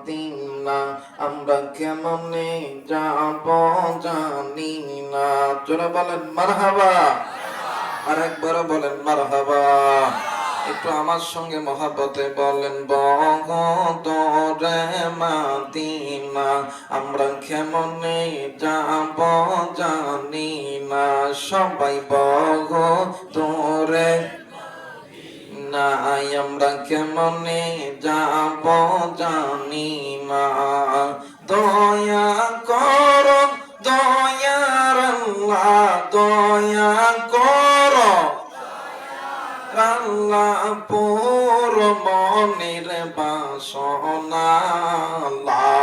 দিনা আমরা কেমনে যাব জানি না। জোরে বলেন মারহাবা, আরেকবার বলেন মারহাবা। একটু আমার সঙ্গে মহাব্বতে বলেন বগদরে মাদিনা আমরা কেমনে যাব জানি না। সবাই বগদরে নাই আমরা কেমনে যাব জানি না। দয়া কর দয়ার আল্লাহ, দয়া কর আল্লাহ পুর মনের বাসনা লা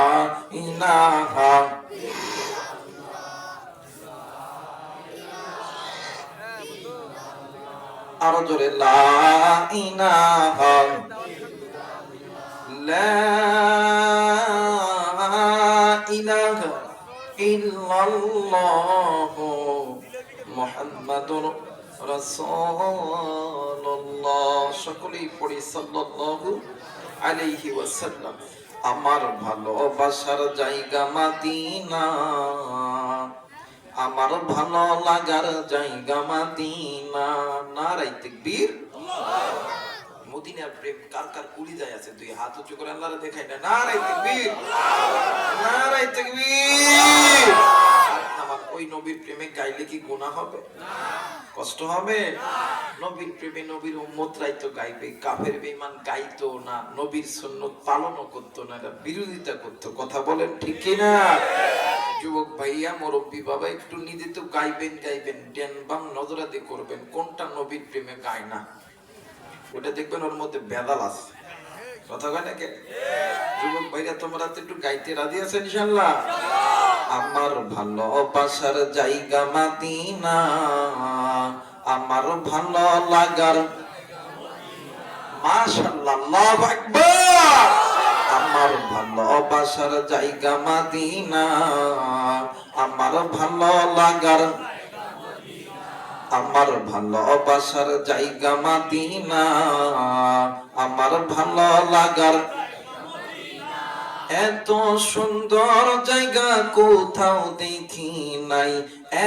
ইলাহা। আরো জোরে লা ইলাহা লা ইলাহা ইল্লাল্লাহু মুহাম্মাদুর রাসূলুল্লাহ। সকলেই পড়ি সাল্লাল্লাহু আলাইহি ওয়াসাল্লাম। আমার ভালোবাসার জায়গা মদিনা, আমার ভালো লাগার জায়গা মদিনা। নারে তাকবীর। মদিনার প্রেম কার কার কুড়ি যায় আছে? তুই হাত উঁচু করে আল্লাহরে দেখাই না। নারে তাকবীর, নারে তাকবীর। আমার ওই নবীর প্রেমে গাইলে কি গুনাহ হবে? কষ্ট হবে? নবীর প্রেমে নবীর উম্মতরাই তো গাইবে। কাফের বেঈমান গাইতো না, নবীর সুন্নাত পালনও করতো না, এরা বিরোধিতা করতো। কথা বলেন ঠিক কি না? যুবক ভাইয়া, মুরব্বী বাবা, একটু নিজে তো গাইবেন গাইবেন, ড্যান বাম নজরাতে করবেন কোনটা নবীর প্রেমে গায় না, ওটা দেখবেন ওর মধ্যে বেদাল আছে। কথা কয় নাকি? যুবক ভাইরা, তোমরা তো একটু গাইতে রাজি আছো ইনশাআল্লাহ? আমার ভালোবাসার জায়গা মদিনা, আমার ভালো লাগার মাশাআল্লাহ আল্লাহু আকবার। আমার ভালোবাসার জায়গা মদিনা, আমার ভালো লাগার, আমার ভালোবাসার জায়গা মদিনা, আমার ভালো লাগার। এত সুন্দর জায়গা কোথাও দেখি নাই,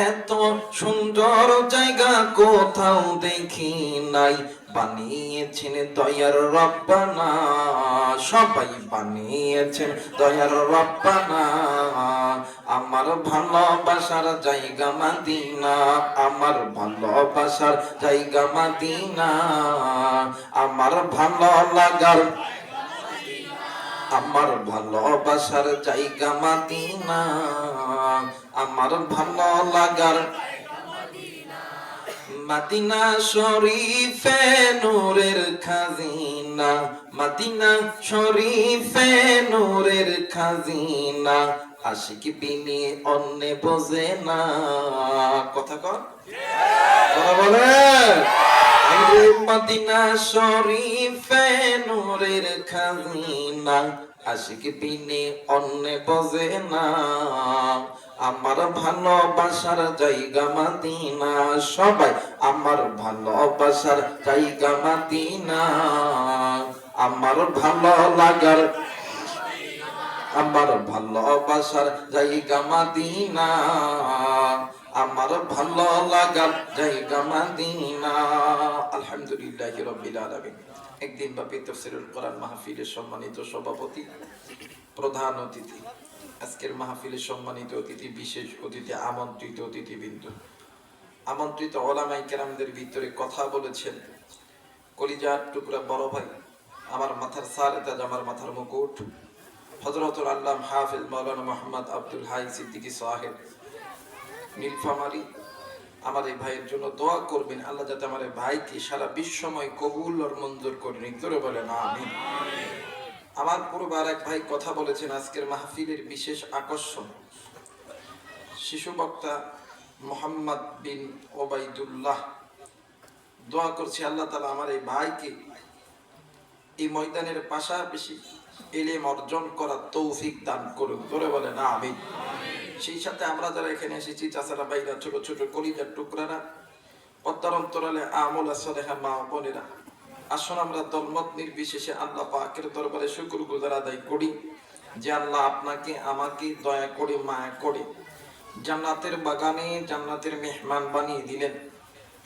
এত সুন্দর জায়গা কোথাও দেখি নাই। বানিয়েছেন দয়ার রব্বানা, সবাই বানিয়েছেন দয়ার রব্বানা। আমার ভালোবাসার জায়গা মদিনা, আমার ভালোবাসার জায়গা মদিনা, আমার ভালো লাগার, আমার ভালোবাসার জায়গা মদিনা, আমার ভালো লাগার। মদিনা শরীফে নূরের খাজিনা, মদিনা শরীফে নূরের খাজিনা। আশিক বিনি অন্যে বোঝে না। কথা কর বলে মদিনা শরীফে নূরের খাজিনা, আশিক বিনি অন্যে বোঝে না। আমার ভালোবাসার জায়গা মদিনা, সবাই আমার ভালোবাসার জায়গা মদিনা, আমার ভালো লাগার, আমার ভালোবাসার জায়গা মদিনা, আমার ভালো লাগার জায়গা মদিনা। আলহামদুলিল্লাহি রাব্বিল আলামিন। একদিন ব্যাপী তাফসীরুল কোরআন মাহফিলের সম্মানিত সভাপতি, প্রধান অতিথি, আজকের মাহফিলের সম্মানিত অতিথি, বিশেষ অতিথি, আমন্ত্রিত অতিথিবৃন্দ, আমন্ত্রিত ওলামায়ে কেরামদের ভিতরে কথা বলেছেন কলিজার টুকরা বড় ভাই, আমার মাথার সারেতাজ, আমার মাথার মুকুট, হযরতুল আল্লামা হাফেজ মাওলানা মুহাম্মদ আব্দুল হাই সিদ্দিকী সাহেব নীলফামারী। আমার এই ভাইয়ের জন্য দোয়া করবেন, আল্লাহ যাতে আমার এই ভাইকে সারা বিশ্বময় কবুল আর মঞ্জুর করে নিন। জোরে বলেন আমিন। আমার পূর্বে এক ভাই কথা বলেছেন আজকের মাহফিলের বিশেষ আকর্ষণ, শিশু বক্তা মোহাম্মদ বিন ওবাইদুল্লাহ। দোয়া করছি আল্লাহ তাআলা আমার এই ভাইকে এই ময়দানের পাশাপাশি ইলম অর্জন করার তৌফিক দান করুন। জোরে বলেন আমিন। সেই সাথে আমরা যারা এখানে এসেছি, চাচারা, ভাইরা, ছোট ছোট কলিজার টুকরারা, পদ্মার অন্তরালে আমল সালেহা মা বোনেরা, আসুন আমরা দলমত নির্বিশেষে আল্লাহ পাকের দরবারে শুকর গুজার আদায় করি। যে আল্লাহ আপনাকে আমাকে দয়া করে মায়া করে জান্নাতের বাগানে জান্নাতের মেহমান বানিয়ে দিলেন।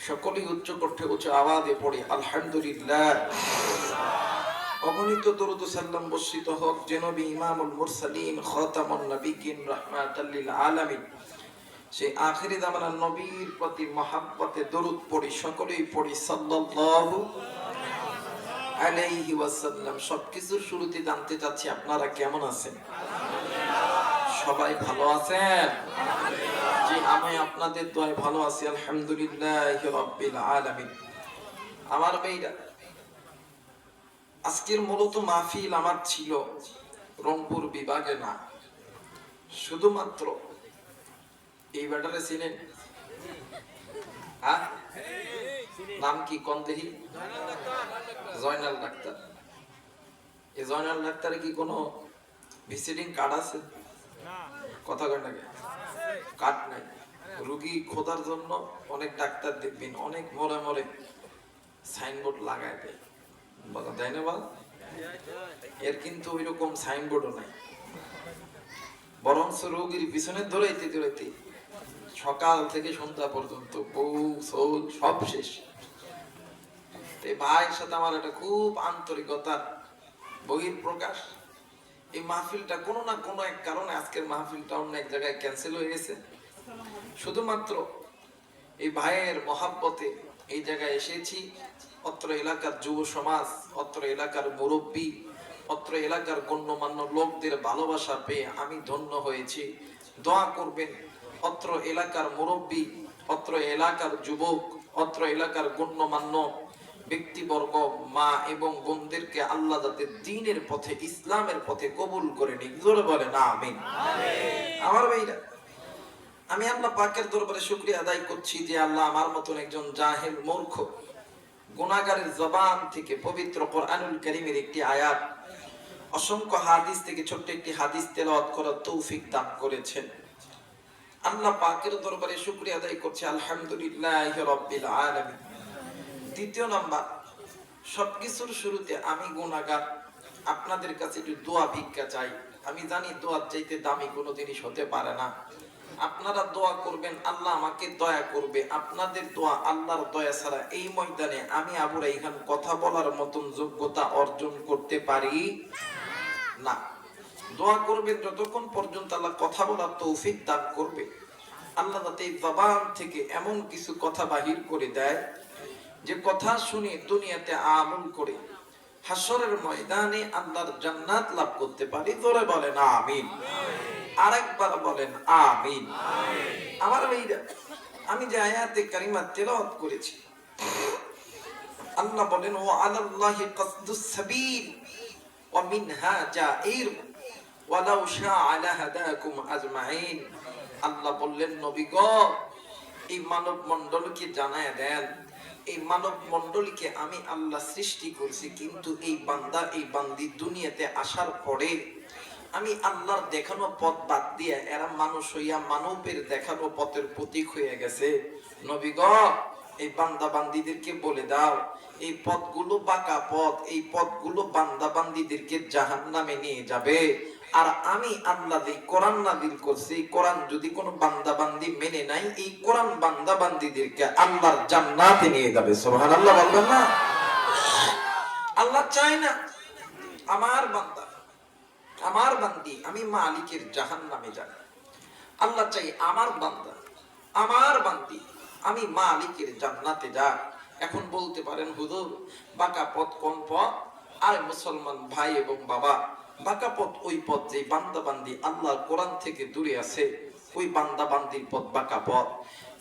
সকলেই উচ্চ কণ্ঠে উচ্চ আওয়াজে পড়ে আলহামদুলিল্লাহ। অগণিত দরুদ ও সালাম বর্ষিত হোক যে নবী ইমামুল মুরসালিন খাতামুন নবিয়্যিন রাহমাতাল লিল আলামিন সেই আখিরি জামানার নবীর প্রতি মহব্বতে দরুদ পড়ি, সকলেই পড়ি সাল্লাল্লাহু আলাইহি ওয়াসাল্লাম। সবকিছুর শুরুতে জানতে চাচ্ছি আপনারা কেমন আছেন? সবাই ভালো আছেন? জি, আমি আপনাদের দোয়ায় ভালো আছি আলহামদুলিল্লাহি রাব্বিল আলামিন। আমার ভাইরা, আজকের মূলত মাহফিল আমার ছিল রংপুর বিভাগে না, শুধুমাত্র এই ব্যাটারে ছিলেন নাম কি কন্দেহি? জয়নাল ডাক্তার। এই জয়নাল ডাক্তারে কি কোনো ভিজিটিং কার্ড আছে? কথা কয় নাকি? কার্ড নাই। রুগী খোঁজার জন্য অনেক ডাক্তার দেখবেন অনেক মরে মরে সাইনবোর্ড লাগায় দেয়, তাই না বল? এর কিন্তু ওই রকম সাইনবোর্ডও নাই, বরঞ্চ রোগীর পিছনে দৌড়াইতে দৌড়াইতে সকাল থেকে সন্ধ্যা পর্যন্ত বউ সোল সব শেষ। ভাইয়ের সাথে আমার একটা খুব আন্তরিকতার বহির প্রকাশ। এই মাহফিলটা কোনো না কোনো এক কারণে আজকের মাহফিলটা অন্য এক জায়গায় ক্যান্সেল হয়ে গেছে। শুধুমাত্র এই ভাইয়ের মহাব্বতে এই জায়গায় এসেছি। অত্র এলাকার যুব সমাজ, অত্র এলাকার মুরব্বী, অত্র এলাকার গণ্যমান্য লোকদের ভালোবাসা পেয়ে আমি ধন্য হয়েছি। দোয়া করবেন অত্র এলাকার মুরব্বী, অত্র এলাকার যুবক, অত্র এলাকার গণ্যমান্য ব্যক্তিবর্গ, মা এবং বোনদেরকে আল্লাহ যাতে দ্বীনের পথে, ইসলামের পথে কবুল করে নিক। জোরে বলেন আমিন। আমার ভাইরা, আমি আল্লাহ পাকের দরবারে শুকরিয়া আদায় করছি যে আল্লাহ আমার মতন একজন জাহেল মূর্খ গুনাহগারের জবান থেকে পবিত্র কোরআনুল কারীমের একটি আয়াত, অসংখ্য হাদিস থেকে ছোট্ট একটি হাদিস তেলাওয়াত করার তৌফিক দান করেছেন। আল্লাহ পাকের দরবারে শুকরিয়া আদায় করছি আলহামদুলিল্লাহি রাব্বিল আলামিন। দ্বিতীয় নাম্বার, সবকিছুর শুরুতে আমি গুনাহগার, আপনাদের কাছে একটু দোয়া ভিক্ষা চাই। আমি জানি দোয়ার চাইতে দামি কোনো জিনিস হতে পারে না। আপনারা দোয়া করবেন, আল্লাহ আমাকে দয়া করবে। আপনাদের দোয়া, আল্লাহর দয়া ছাড়া এই ময়দানে আমি আবু রাইহান কথা বলার মতন যোগ্যতা অর্জন করতে পারি না। দোয়া করবেন যতক্ষণ পর্যন্ত আল্লাহ কথা বলার তৌফিক দান করবে। আল্লাহ যাতে এই জবান থেকে এমন কিছু কথা বাহির করে দেয় যে কথা শুনে দুনিয়াতে আমল করে হাসরের ময়দানে আল্লাহর জান্নাত লাভ করতে পারি। জোরে বলেন আমিন। আরেকবার বলেন আমিন। আমার ভাইরা, আমি যে আয়াতে কারিমা তেলাওয়াত করেছি, আল্লাহ বলেন ওয়া আলাল্লাহি কাসদুস সাবিল ওয়া মিনহা জাইর ওয়ালাউ শাআ লাহাদাকুম আজমাইন। আল্লাহ বললেন নবী গো, এই মানব মণ্ডলকে জানায় দেন, এই মানব মণ্ডলীকে আমি আল্লাহ সৃষ্টি করেছি, কিন্তু এই বান্দা এই বান্দি দুনিয়াতে আসার পরে আমি আল্লাহর দেখানো পথ বাদ দিয়ে এরা মানুষ হইয়া মানবের দেখানো পথের প্রতীক হয়ে গেছে। নবী গো, এই বান্দা বান্দিদেরকে বলে দাও এই পথগুলো বাঁকা পথ, এই পথগুলো বান্দা বান্দিদেরকে জাহান্নামে নিয়ে যাবে। আর আমি আল্লাহ যে কোরআন নাযিল করছি, কোরআন যদি কোনো বান্দা বান্দি মেনে নাই, এই কোরআন বান্দা বান্দিদেরকে আল্লাহর জান্নাতে নিয়ে যাবে। সুবহানাল্লাহ বলবেন না? আল্লাহ চায় না আমার বান্দা, আমার বান্দি আমি মালিকের জাহান্নামে যাই। আল্লাহ চাই আমার বান্দা, আমার বান্দি আমি মালিকের জান্নাতে যাই। এখন বলতে পারেন হুজুর, বাঁকা পথ কোন পথ? আর মুসলমান ভাই এবং বাবা, বাঁকা পথ ওই পথ যে বান্দা বান্দি আল্লাহর কোরআন থেকে দূরে আছে, ওই বান্দা বান্দির পথ বাঁকা পথ।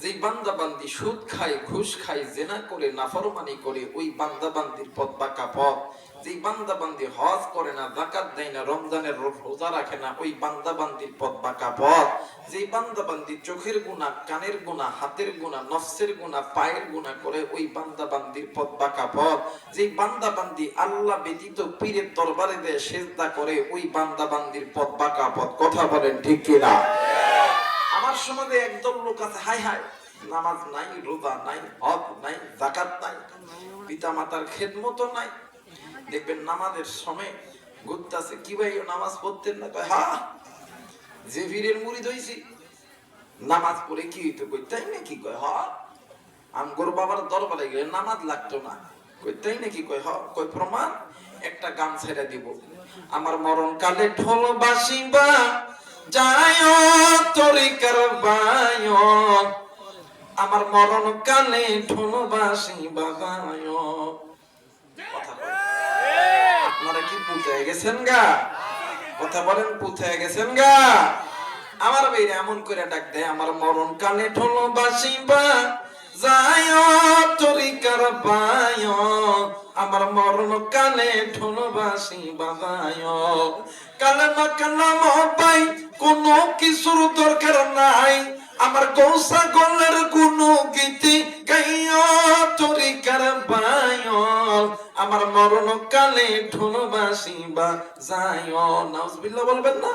যে বান্দা বান্দি সুদ খায়, ঘুষ খায়, জেনা করে, নাফরমানি করে, ওই বান্দা বান্দির পথ বাঁকা পথ। যে বান্দা বান্দি হজ করে না, যাকাত দেয় না, রমজানের রোজা রাখে না, ওই বান্দা বান্দির পথ বাঁকা পথ। যে বান্দা বান্দি চোখের গুনাহ, কানের গুনাহ, হাতের গুনাহ, নফসের গুনাহ, পায়ের গুনাহ করে, ওই বান্দা বান্দির পথ বাঁকা পথ। যে বান্দা বান্দি আল্লাহ ব্যতীত পীরের দরবারে দেয় সিজদা করে, ওই বান্দা বান্দির পথ বাঁকা পথ। কথা বলেন ঠিক কি না? আমার সমাজে একদল লোক আছে, হাই হাই নামাজ নাই, রোজা নাই, হজ নাই, যাকাত নাই, পিতা মাতার খেদমত নাই। দেখবেন নামাজের সময় ঘুরতেছে, কি ভাই নামাজ পড়তেন না? কয় হ্যাঁ, যে পীরের মুরিদ হইছি নামাজ পড়ে কি হইতো? কই তাই নাকি? কয় হ্যাঁ, আমগোর বাবার দরবারে গেলে নামাজ লাগতো না। কই তাই নাকি? কয় হ্যাঁ। কই প্রমাণ? একটা গান ছেড়ে দিব, আমার মরণ কালে ঢোল বাসিবা যায় তরিকার বায়, আমার মরণ কালে ঢোল বাসিবা যায়। কথা বলেন, আপনারা কি পুঁতে গেছেন গা? কথা বলেন, পুঁতে গেছেন গা? আমার বেরে এমন করে ডাক দেয়, আমার মরণ কালে ঢোল বাসিবা যায় তরিকার বায়, আমার মরণ কালে ঢোল বাসিবা যায়। কালেমা কালাম পাই, কোনো কিছুর দরকার নাই, আমার গৌসা গলের কোনো গীতি গাইয়া তরিকার বায়, আমার মরণ কালে ঢোল বাসিবা যায়। নাউজুবিল্লাহ বলবেন না?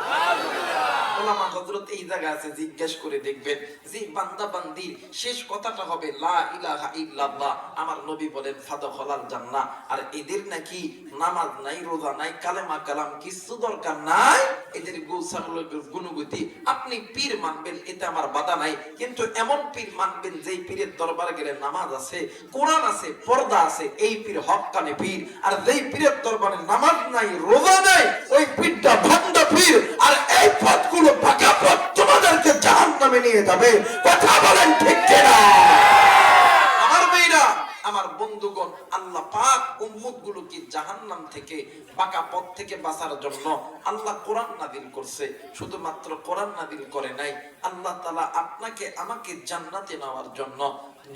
ওলামা হযরত এই জায়গা আছে, জিজ্ঞেস করে দেখবেন যে বান্দা বান্দির শেষ কথাটা হবে লা ইলাহা ইল্লাল্লাহ। আমার নবী বলেন ফাদখালাল জান্নাহ। আর এদের নাকি নামাজ নাই, রোজা নাই, কালেমা কালাম কিছু দরকার নাই, এদের গোসাগুলোর গুণগতি। আপনি পীর মানবেন, এতে আমার বাধা নাই, কিন্তু এমন পীর মানবেন যেই পীরের দরবারে গেলে নামাজ আছে, কোরআন আছে, পর্দা আছে, এই পীর হক্কানি পীর। আর যেই পীরের দরবারে নামাজ নাই, রোজা নাই, ওই পীরটা ভণ্ড পীর। আর এই পথগুলো পাকা পথ, তোমাদেরকে জাহান্নামে নিয়ে যাবে। কথা বলেন ঠিক কিনা? আমার মেয়েরা, আমার বন্ধুগণ, আল্লাহ পাক উম্মত গুলোকে জাহান্নাম থেকে, পাকা পথ থেকে বাঁচার জন্য আল্লাহ কোরআন নাযিল করছে। শুধুমাত্র কোরআন নাযিল করে নাই, আল্লাহ তাআলা আপনাকে আমাকে জান্নাতে নেওয়ার জন্য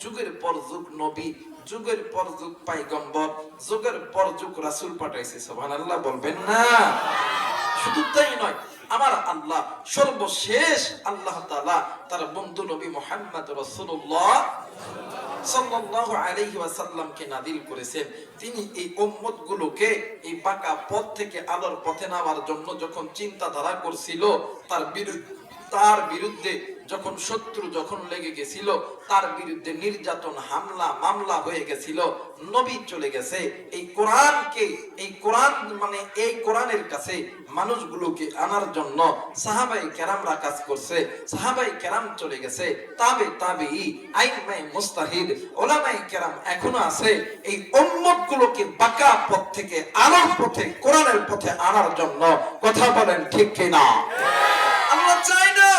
যুগের পর যুগ নবী, যুগের পর যুগ পয়গম্বর, যুগের পর যুগ রাসূল পাঠাইছে। সুবহানাল্লাহ বলবেন না? শুধু তাই নয়, আমার আল্লাহ সর্বশেষ আল্লাহ তাআলা তার বন্ধু নবী মুহাম্মদ রাসূলুল্লাহ সাল্লাল্লাহু আলাইহি ওয়াসাল্লামকে নাযিল করেছেন। তিনি এই উম্মতগুলোকে এই পাকা পথ থেকে আলোর পথে নেওয়ার জন্য যখন চিন্তাধারা করছিল, তার বিরুদ্ধে যখন শত্রু যখন লেগে গেছিল, তার বিরুদ্ধে নির্যাতন, হামলা, মামলা হয়ে গেছিল, নবী চলে গেছে এই কোরআনকে, এই কোরআন মানে এই কোরআনের কাছে মানুষগুলোকে আনার জন্য সাহাবাই কেরামরা কাজ করছে। সাহাবাই কেরাম চলে গেছে, তাবেঈ, আইম্মায়ে মুজতাহিদ, উলামায়ে কেরাম এখনো আছে এই উম্মতগুলোকে বাঁকা পথ থেকে আলোর পথে, কোরআনের পথে আনার জন্য। কথা বলেন ঠিক কিনা? আল্লাহ চায় না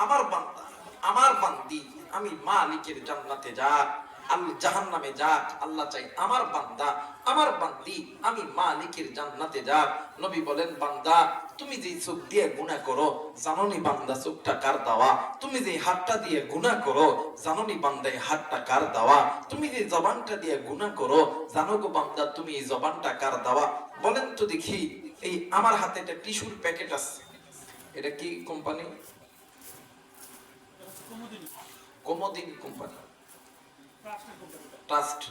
আমার বান্দা, আমার বান্দি আমি মালিকের জান্নাতে যাক, আল্লাহ জাহান্নামে যাক। আল্লাহ চাই আমার বান্দা, আমার বান্দি আমি মালিকের জান্নাতে যাক। নবী বলেন, বান্দা তুমি যে চোখ দিয়ে গুনাহ করো, জানোনি বান্দা চোখটা কার দেওয়া? তুমি যে হাতটা দিয়ে গুনাহ করো, জানোনি বান্দা এই হাতটা কার দেওয়া? তুমি যে জবানটা দিয়ে গুনাহ করো, জানো গো বান্দা তুমি এই জবানটা কার দেওয়া? বলেন তো দেখি, এই আমার হাতে একটা টিস্যুর প্যাকেট আছে, এটা কি কোম্পানি? কোমোদিন কোম্পানি, ট্রাস্ট।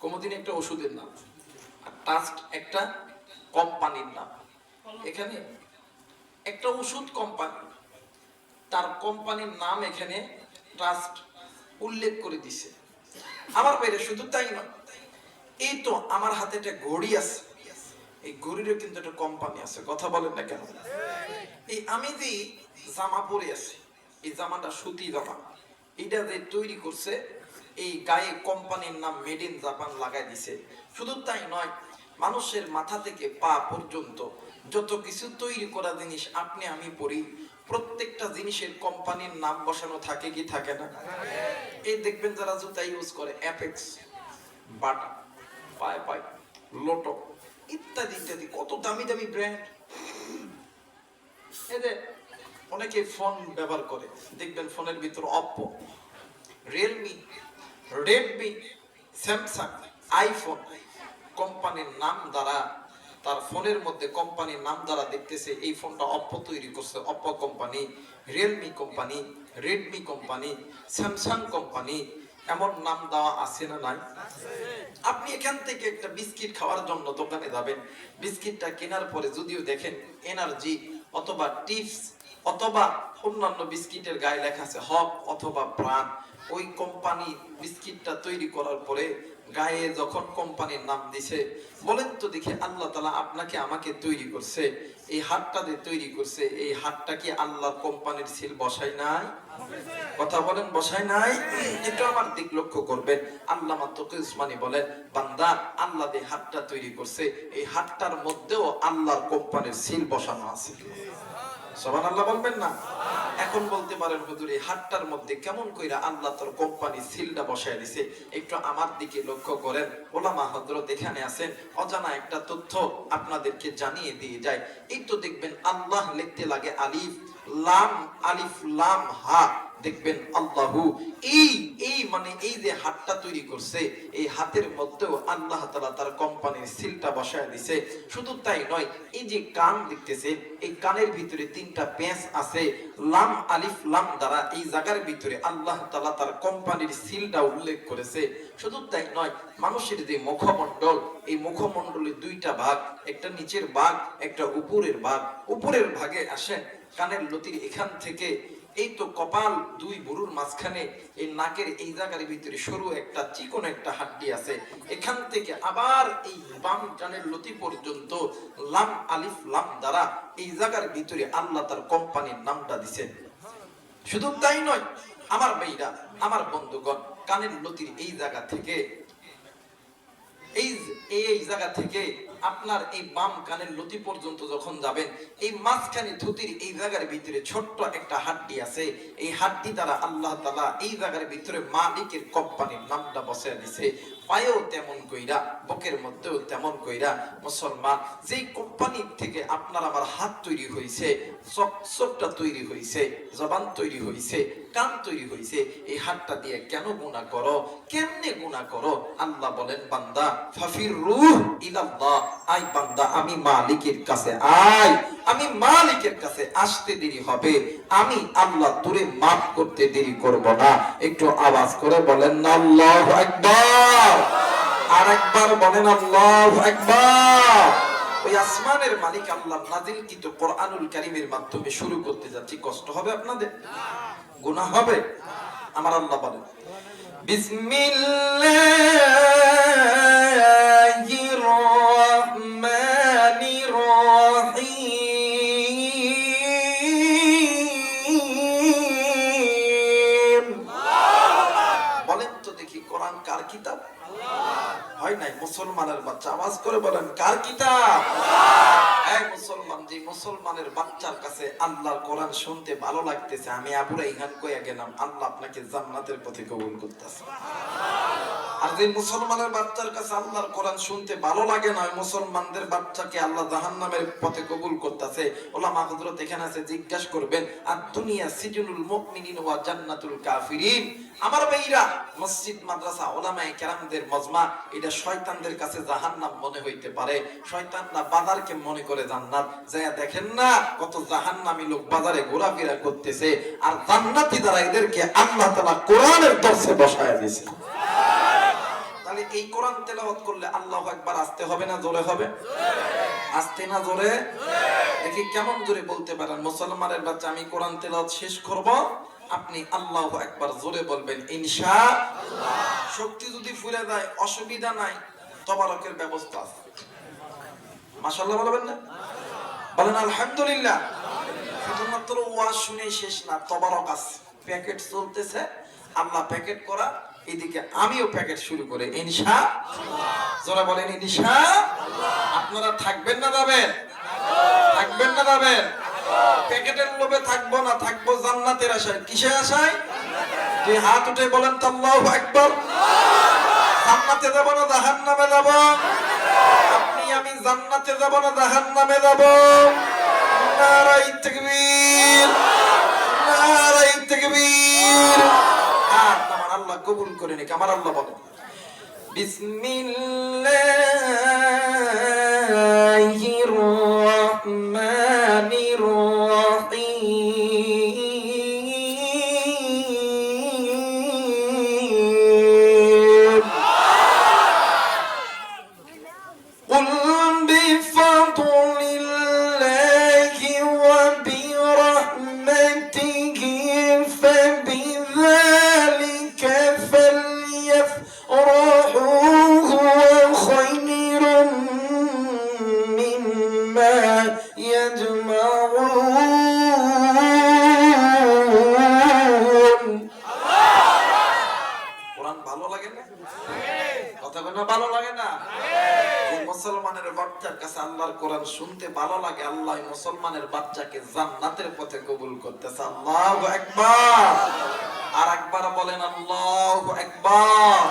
কোমোদিন একটা ওষুধের নাম, আর ট্রাস্ট একটা কোম্পানির নাম। এখানে একটা ওষুধ কোম্পানি, তার কোম্পানির নাম এখানে ট্রাস্ট উল্লেখ করে দিছে। আমার বাইরে শুধু তাই নয়, এই তো আমার হাতে একটা ঘড়ি আছে, এই ঘড়িরও কিন্তু একটা কোম্পানি আছে। কথা বলেন না কেন? এই আমি যে জামা পরে আছি, এই জামাটা সুতি জামা, এটা যে তৈরি করছে, এই গায়ে কোম্পানির নাম মেড ইন জাপান লাগাই দিছে। শুধু তাই নয়, মানুষের মাথা থেকে পা পর্যন্ত যত কিছু তৈরি করা জিনিস আপনি আমি পড়ি, প্রত্যেকটা জিনিসের কোম্পানির নাম বসানো থাকে কি থাকে না? এই দেখবেন যারা জুতা ইউজ করে, অ্যাপেক্স, বাটা, পায় পায়, লোটো ইত্যাদি ইত্যাদি, কত দামি দামি ব্র্যান্ড। এদের অনেকে ফোন ব্যবহার করে, দেখবেন ফোনের ভিতর Oppo, Realme, Redmi, Samsung, iPhone কোম্পানির নাম দ্বারা, তার ফোনের মধ্যে কোম্পানির নাম দ্বারা দেখতেছে এই ফোনটা অপ্পো তৈরি করছে, Oppo company, Realme company, Redmi company, Samsung company, এমন নাম দেওয়া আছে না নাই? আপনি এখান থেকে একটা বিস্কিট খাওয়ার জন্য দোকানে যাবেন, বিস্কিটটা কেনার পরে যদিও দেখেন এনার্জি অথবা টিপস অথবা অন্যান্য বিস্কিটের গায়ে লেখা আছে হক অথবা প্রাণ, ওই কোম্পানি বিস্কিটটা তৈরি করার পরে গায়ে যখন কোম্পানির নাম দিছে, বলেন তো দেখি আল্লাহ তাআলা আপনাকে আমাকে তৈরি করছে, এই হাতটা দিয়ে তৈরি করছে, এই হাতটা কি আল্লাহর কোম্পানির সিল বসাই নাই? কথা বলেন, বসাই নাই? এটা আমার দিক লক্ষ্য করবেন। আল্লামা তকি উসমানী বলেন, বান্দা আল্লাহ যে হাতটা তৈরি করছে, এই হাতটার মধ্যেও আল্লাহর কোম্পানির সিল বসানো আছে। সুবহানাল্লাহ বলবেন না? এখন বলতে পারেন হুজুর এই হাতটার মধ্যে কেমন কইরা আল্লাহ তার কোম্পানি সিলটা বসায় দিছে, একটু আমার দিকে লক্ষ্য করেন। ওলামা হযরত এখানে আছেন, অজানা একটা তথ্য আপনাদেরকে জানিয়ে দিয়ে যায়। এই তো দেখবেন আল্লাহ লিখতে লাগে আলিফ লাম, আলিফ লাম হা, দেখবেন আল্লাহু। এই মানে এই যে হাতটা তৈরি করছে, এই হাতের মধ্যেও আল্লাহ তাআলা তার কোম্পানির সিলটা বসায় দিছে। শুধু তাই নয়, এই যে কান দেখতেছেন, এই কানের ভিতরে তিনটা পেঁচ আছে, লাম আলিফ লাম দ্বারা এই জায়গার ভিতরে আল্লাহ তাআলা তার কোম্পানির সিলটা উল্লেখ করেছে। শুধু তাই নয়, মানুষের যে মুখমণ্ডল, এই মুখমণ্ডলের দুইটা ভাগ, একটা নিচের ভাগ, একটা উপরের ভাগ। উপরের ভাগে আসেন কানের লতির এখান থেকে, এই তো কপাল দুই বুরুর মাঝখানে, এই নাকের এই জায়গার ভিতরে সরু একটা চিকন একটা হাড্ডি আছে, এখান থেকে আবার এই বাম কানের লতি পর্যন্ত লাম আলিফ লাম দ্বারা এই জায়গার ভিতরে আল্লাহ তার কোম্পানির নামটা দিছেন। শুধু তাই নয় আমার ভাইরা, আমার বন্ধুগণ, কানের লতির এই জায়গা থেকে এই জায়গা থেকে আপনার এই বাম কানের লতি পর্যন্ত যখন যাবেন, এই মাঝখানে থুতির এই জায়গার ভিতরে ছোট্ট একটা হাড্ডি আছে, এই হাড্ডি দ্বারা আল্লাহ তাআলা এই জায়গার ভিতরে মালিকের কোম্পানির নামটা বসায় দিছে। পায়েও তেমন কইরা, বুকের মধ্যেও তেমন কইরা। মুসলমান, যেই কোম্পানির থেকে আপনার আমার হাত তৈরি হয়েছে, চোখটা তৈরি হয়েছে, জবান তৈরি হয়েছে, কান তৈরি হয়েছে, এই হাতটা দিয়ে কেন গুনাহ করো, কেমনে গুনাহ করো? আল্লাহ বলেন, বান্দা ফাফিরু ইলাল্লাহ, আই বান্দা আমি মালিকের কাছে আয়, আমি মালিকের কাছে আসতে দেরি হবে, আমি আল্লাহ তোরে মাফ করতে দেরি করব না। একটু আওয়াজ করে বলেন না আল্লাহু আকবার। আর একবার বলেন আল্লাহু আকবার। ওই আসমানের মালিক আল্লাহ নাযিলকৃত কোরআনুল কারীমের মাধ্যমে শুরু করতে যাচ্ছি। কষ্ট হবে আপনাদের? গুনাহ হবে? আমার আল্লাহ বলেন, বিসমিল্লাহির রহমানির রহিম। বলেন তো দেখি কোরআন কার কিতাব? হয় নাই? মুসলমানের বাচ্চা আওয়াজ করে বলেন, কার কিতাব? এক মুসলমান, যে মুসলমানের বাচ্চার কাছে আল্লাহর কোরআন শুনতে ভালো লাগতেছে, আমি আবুরা ইহান কইয়া গেলাম, আল্লাহ আপনাকে জান্নাতের পথে কবুল করতেছে। আর যে মুসলমানের বাচ্চার কাছে আল্লাহর কোরআন শুনতে ভালো লাগে না, মুসলমানদের বাচ্চাকে আল্লাহ জাহান্নামের পথে কবুল করতেছে। ওলামা হযরত এখানে আছে, জিজ্ঞাসা করবেন, আর দুনিয়া সিজনুল মুমিনিন ওয়া জান্নাতুল কাফিরিন। আমার ভাইরা, মসজিদ মাদ্রাসা ওলামায়ে কেরামদের মজমা, এটা শয়তানদের কাছে জাহান্নাম মনে হইতে পারে। শয়তানরা বাজারকে মনে করে জান্নাত। যায়া দেখেন না কত জাহান্নামী লোক বাজারে ঘোরাফেরা করতেছে, আর জান্নাতি দ্বারা এদেরকে আল্লাহ তাআলা কোরআনের দরসে বসায় দিয়েছে। তাহলে এই কোরআন তেলাওয়াত করলে আল্লাহু আকবার আসতে হবে না জোরে হবে? আসতে না জোরে? দেখি কেমন জোরে বলতে পারেন। মুসলমানের বাচ্চা, আমি কোরআন তেলাওয়াত শেষ করব, আপনি আল্লাহু আকবার জোরে বলবেন ইনশাআল্লাহ। শক্তি যদি ফুরে যায় অসুবিধা নাই, তবারকের ব্যবস্থা আছে। মাশাআল্লাহ বলবেন না? বলেন আলহামদুলিল্লাহ। শুধুমাত্র ওয়াজ শুনে শেষ না, তবারক আছে। প্যাকেট চলতেছে, আল্লাহ প্যাকেট করা, এদিকে আমিও প্যাকেট শুরু করে ইনশাআল্লাহ। যারা বলেন ইনশাআল্লাহ। আপনারা থাকবেন না যাবেন? থাকবেন না যাবেন? প্যাকেটের লোভে থাকবো না, থাকবো জান্নাতের আশায়। কিসের আশায়? দুই হাত উঠে বলেন তো আল্লাহু আকবার। জান্নাতে যাব না জাহান্নামে যাব? আপনি আমি জান্নাতে যাব না জাহান্নামে যাব? নারায়ে তাকবীর, নারায়ে তাকবীর। আমার আল্লাহ কবুল করে নিক। আমার আল্লাহ বলেন, বিসমিল্লাহির রহমানির রহিম। কুল বিফাদলিল্লাহি ওয়া বিরহমাতিহি ফাবিযালিকা ফালইফরাহু কোরআন ভালো লাগে না? কথা বলে ভালো লাগে না? এই মুসলমানের বাচ্চার কাছে আল্লাহর কোরআন শুনতে ভালো লাগে, আল্লাহ মুসলমানের বাচ্চাকে জান্নাতের পথে কবুল করতেছে। আল্লাহু আকবার। আর একবার বলেন আল্লাহু আকবার।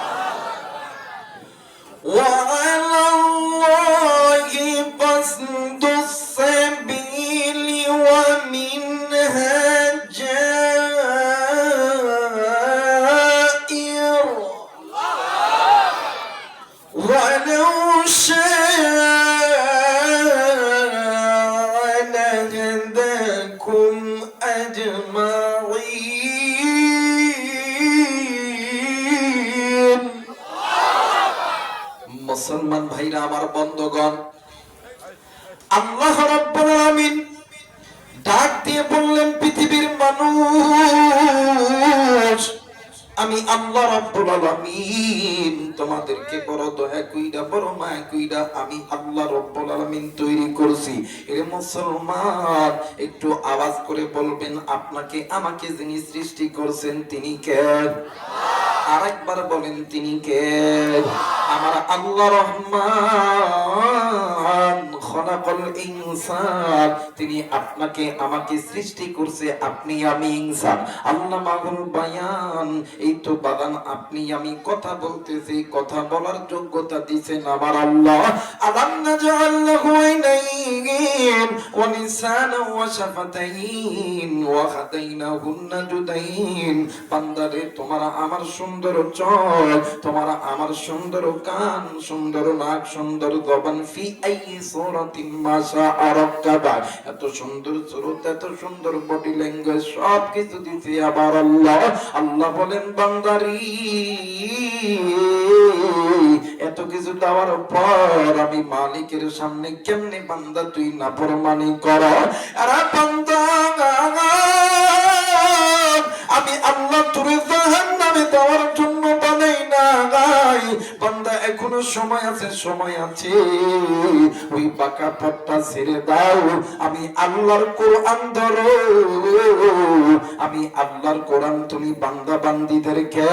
وعلى الله قصد السبيل ومنها جائر ولو شاء لهداكم أجمعين। মুসলমান ভাইরা আমার, বন্ধুগণ, আল্লাহ রাব্বুল আলামিন ডাক দিয়ে বললেন, পৃথিবীর মানুষ, আমি আল্লাহ রাব্বুল আলামিন তোমাদেরকে বড় দয়া কইরা, বড় মায়া কইরা আমি আল্লাহ রাব্বুল আলামিন তৈরি করছি। এ মুসলমান, একটু আওয়াজ করে বলবেন, আপনাকে আমাকে যিনি সৃষ্টি করছেন তিনি কে? আরেকবার বলেন, তিনি কে? আমার আল্লাহ রহমান খলাকাল ইনসান, তিনি আপনাকে আমাকে সৃষ্টি করছে, আপনি আমি ইনসান। আল্লামাহুল বায়ান, এই তো বাগান, আপনি আমি কথা বলতেছি, কথা বলার যোগ্যতা দিয়েছেন আমার আল্লাহ। আলাম নাজআল লাহু আইনাইন ওয়া লিসানান ওয়া শাফাতাইন ওয়া হাদাইনাহুন নাজদাইন। বান্দারে, তোমার আমার সুন্দর চোখ, তোমার আমার সুন্দর কান, সুন্দর নাক, সুন্দর জবান, ফি আই সূরাতিন মা শাআ রাক্কাবা, এত সুন্দর সুরত, এত সুন্দর বডি ল্যাঙ্গুয়েজ, সব কিছু দিতে আবার আল্লাহ। আল্লাহ বলেন, বান্দারি, এত কিছু দেওয়ার পর আমি মালিকের সামনে কেমনে বান্দা তুই নাফরমানি কর? আরে বান্দা, আমি আল্লাহ তোরে জাহান্নামে দেওয়ার জন্য বানাই না গাই। বান্দা, এখনো সময় আছে, সময় আছে, ওই বাঁকা পথটা ছেড়ে দাও, আমি আল্লাহর কোরআন ধরো। আমি আল্লাহর কোরআন তুমি বান্দা বান্দীদেরকে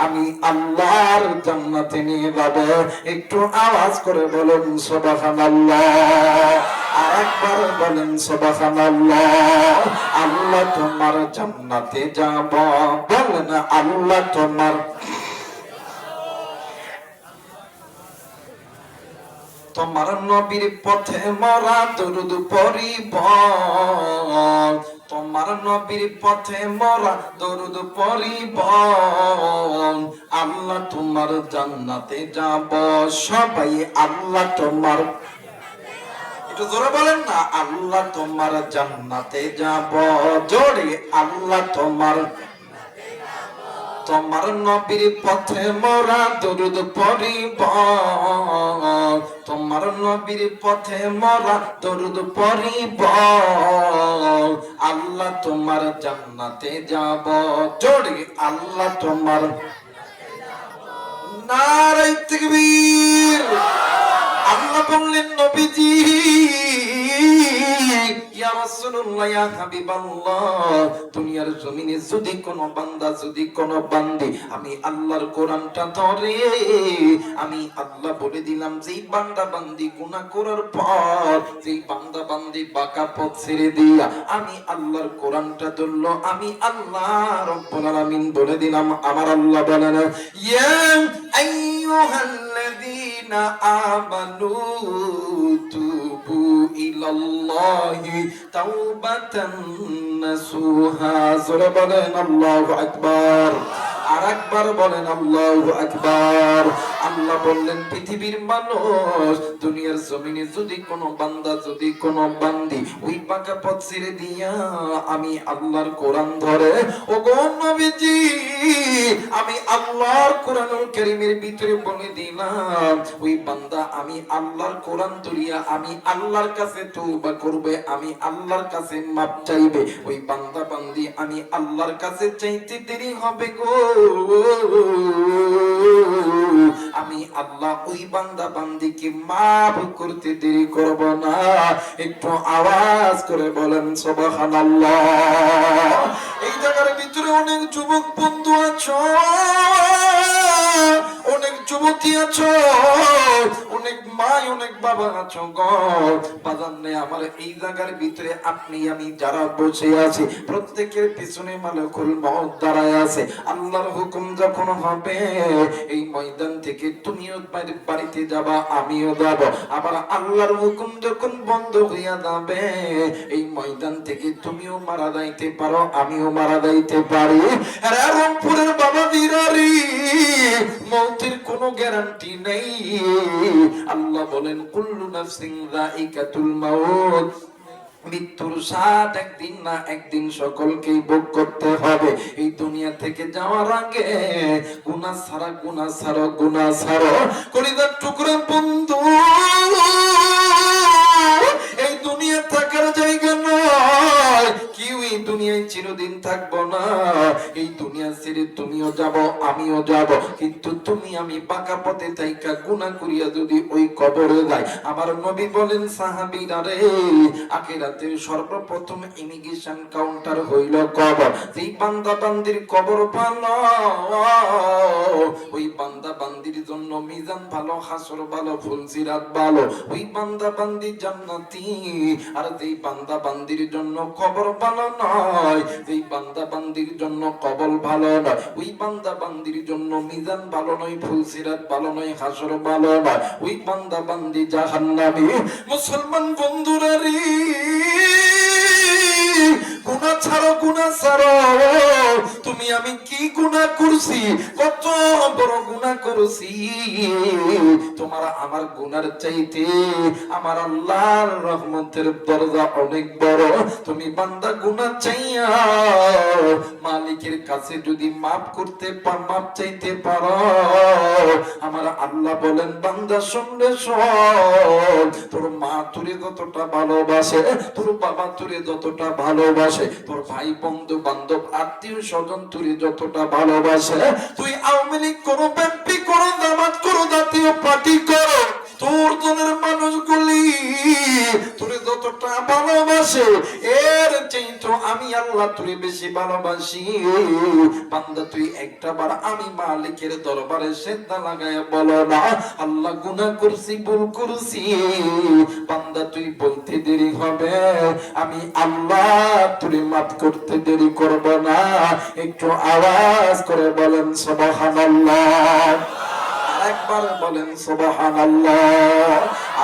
আমি আল্লাহর জান্নাতে নিয়ে যাবে। একটু আওয়াজ করে বলেন সুবহানাল্লাহ। আরেকবার বলেন সুবহানাল্লাহ। আল্লাহ তোমার জান্নাতে যাব, বলেন আল্লাহ তোমার। তোমার নবীর পথে মরা দরুদ পড়িব, তোমার নবীর পথে মরা দরুদ পড়িব, আল্লাহ তোমার জান্নাতে যাব। সবাই আল্লাহ তোমার, একটু জোরে বলেন না, আল্লাহ তোমার জান্নাতে যাব। জোরে, আল্লাহ তোমার, তোমার নবীর পথে মোরা দরুদ পড়িব, তোমার নবীর পথে মোরা দরুদ পড়িব, আল্লাহ তোমার জান্নাতে যাব। জোরে, আল্লাহ তোমার। নারে তাকবীর। আল্লাহ বললেন, নবীজি, ইয়া রাসূলুল্লাহ, ইয়া হাবিবাল্লাহ, দুনিয়ার জমিনে যদি কোনো বান্দা, যদি কোনো বান্দি আমি আল্লাহর কোরআনটা ধরে, আমি আল্লাহ বলে দিলাম, যেই বান্দা বান্দি গুনাহ করার পর, যেই বান্দা বান্দি বাঁকা পথ ছেড়ে দিয়া আমি আল্লাহর কোরআনটা ধরলো, আমি আল্লাহ রাব্বুল আলামিন বলে দিলাম, আমার আল্লাহ বলেন, ইয়া আইয়ুহাল্লাযীনা আমানু তুবু ইলাল্লাহি তাওবাতান নাসুহা। জোরে বলেন আল্লাহু আকবার। আরেকবার বলেন আল্লাহু আকবার। আল্লাহ বললেন, পৃথিবীর মানুষ, দুনিয়ার জমিনে যদি কোনো বান্দা, যদি কোনো বান্দি ওই পাকা পথ ছেড়ে দিয়া আমি আল্লাহর কোরআন ধরে, ওগো নবীজি, আমি আল্লাহর কোরআনুল কারীমের ভিতরে বলে দিলাম, ওই বান্দা আমি আল্লাহর কোরআন ধরিয়া আমি আল্লাহর কাছে তওবা করবে, আমি আল্লাহর কাছে মাপ চাইবে, ওই বান্দা বান্দি আমি আল্লাহর কাছে চাইতে দেরি হবে গো। আমি আল্লাহ ওই বান্দা বান্দিকে মাফ করতে দেরি করব না। একটু আওয়াজ করে বলেন সুবহানাল্লাহ। এই জায়গার ভিতরে অনেক যুবক বন্ধু আছো, অনেক যুবতী আছো, অনেক মা অনেক বাবা আছো গো। বাজার নেই আমার এই জায়গার ভিতরে আপনি আমি যারা বসে আছি প্রত্যেকের পিছনে মালাকুল মউত দাঁড়ায় আছে। আল্লাহর হুকুম যখন হবে এই ময়দান থেকে তুমিও বাড়িতে যাবা, আমিও যাব। আবার আল্লাহর হুকুম যখন বন্ধ হইয়া যাবে এই ময়দান থেকে তুমিও মারা যাইতে পারো, আমিও মারা যাইতে পারি। রংপুরের বাবা দিরারি মৌতের কোনো গ্যারান্টি নেই। আল্লাহ বলেন কুল্লু নাফসিন যায়িকাতুল মাউত, মৃত্যুর স্বাদ একদিন না একদিন সকলকেই ভোগ করতে হবে। এই দুনিয়া থেকে যাওয়ার আগে গুনাহ ছাড়া গুনাহ ছাড়ো, গুনাহ ছাড়ো। কলিজার টুকরা বন্ধু, এই দুনিয়া থাকার জায়গা নয়, কেউ এই দুনিয়ায় চিরদিন থাকবো না। এই দুনিয়া ছেড়ে তুমিও যাব, আমিও যাব। কিন্তু তুমি আমি পাকা পথে থাইকা গুনাহ করিয়া যদি ওই কবরে যাই, আমার নবী বলেন সাহাবীরা রে, আখিরাতের সর্বপ্রথম ইমিগ্রেশন কাউন্টার হইল কবর। যেই বান্দা বান্দির কবর ভালো, ওই বান্দা বান্দির জন্য মিজান ভালো, হাসর ভালো, ফুলসিরাত ভালো, ওই বান্দা বান্দি জান্নাতি। আর যেই বান্দা বান্দির জন্য কবর ভালো নয়, যেই বান্দা বান্দির জন্য কবর ভালো নয়, ওই বান্দা বান্দির জন্য মিজান ভালো নয়, ফুলসিরাত ভালো নয়, হাসর ভালো নয়, ওই বান্দা বান্দি জাহান্নামী। মুসলমান বন্ধুরা রে, গুনাহ ছাড়ো, গুনাহ ছাড়ো। তুমি আমি কি গুনাহ করছি, কত বড় গুনাহ করছি। তোমার আমার গুনার চাইতে আমার আল্লাহর রহমতের দরজা অনেক বড়। তুমি বান্দা গুনাহ চাইয়া মালিকের কাছে যদি মাফ করতে মাফ চাইতে পারো, আমার আল্লাহ বলেন বান্দা শুনলে শোন, তোর মা তোরে যতটা ভালোবাসে, তোর বাবা তোরে যতটা ভালোবাসে, তোর ভাই বন্ধু বান্ধব আত্মীয় স্বজন তোরে যতটা ভালোবাসে, তুই আওয়ামী লীগ করো, বিএনপি করো, জামাত করো, জাতীয় পার্টি করো, তোর দলের মানুষগুলি তোরে যতটা ভালোবাসে এর চাইতে আমি আল্লাহ তোরে বেশি ভালোবাসি। বান্দা তুই একটা বার আমি মালিকের দরবারে সিজদা লাগায়া বলো না আল্লাহ গুনাহ করছি, ভুল করছি। বান্দা তুই বলতে দেরি হবে, আমি আল্লাহ তোরে মাফ করতে দেরি করব না। একটু আওয়াজ করে বলেন সুবহানাল্লাহ। একবার বলেন সুবহানাল্লাহ।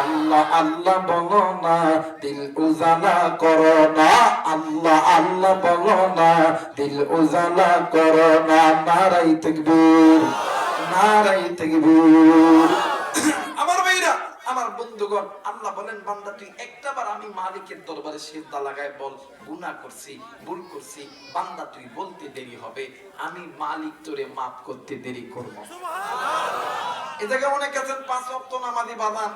আল্লাহ আল্লাহ বলো না, দিল উজালা করো না। আল্লাহ আল্লাহ বলো না, দিল উজালা করো না। নারায়ে তাকবীর, নারায়ে তাকবীর। আমার ভাইরা, আমার বন্ধুগণ, আল্লাহ বলেন বান্দা তুই একটাবার আমি মালিকের দরবারে সিজদা লাগায় বল গুনাহ করছি, ভুল করছি। বান্দা তুই বলতে দেরি হবে, আমি মালিক তোরে মাফ করতে দেরি করব। সুবহানাল্লাহ। এই জায়গায় অনেক আছেন 5 ওয়াক্ত নামাজি বাজান।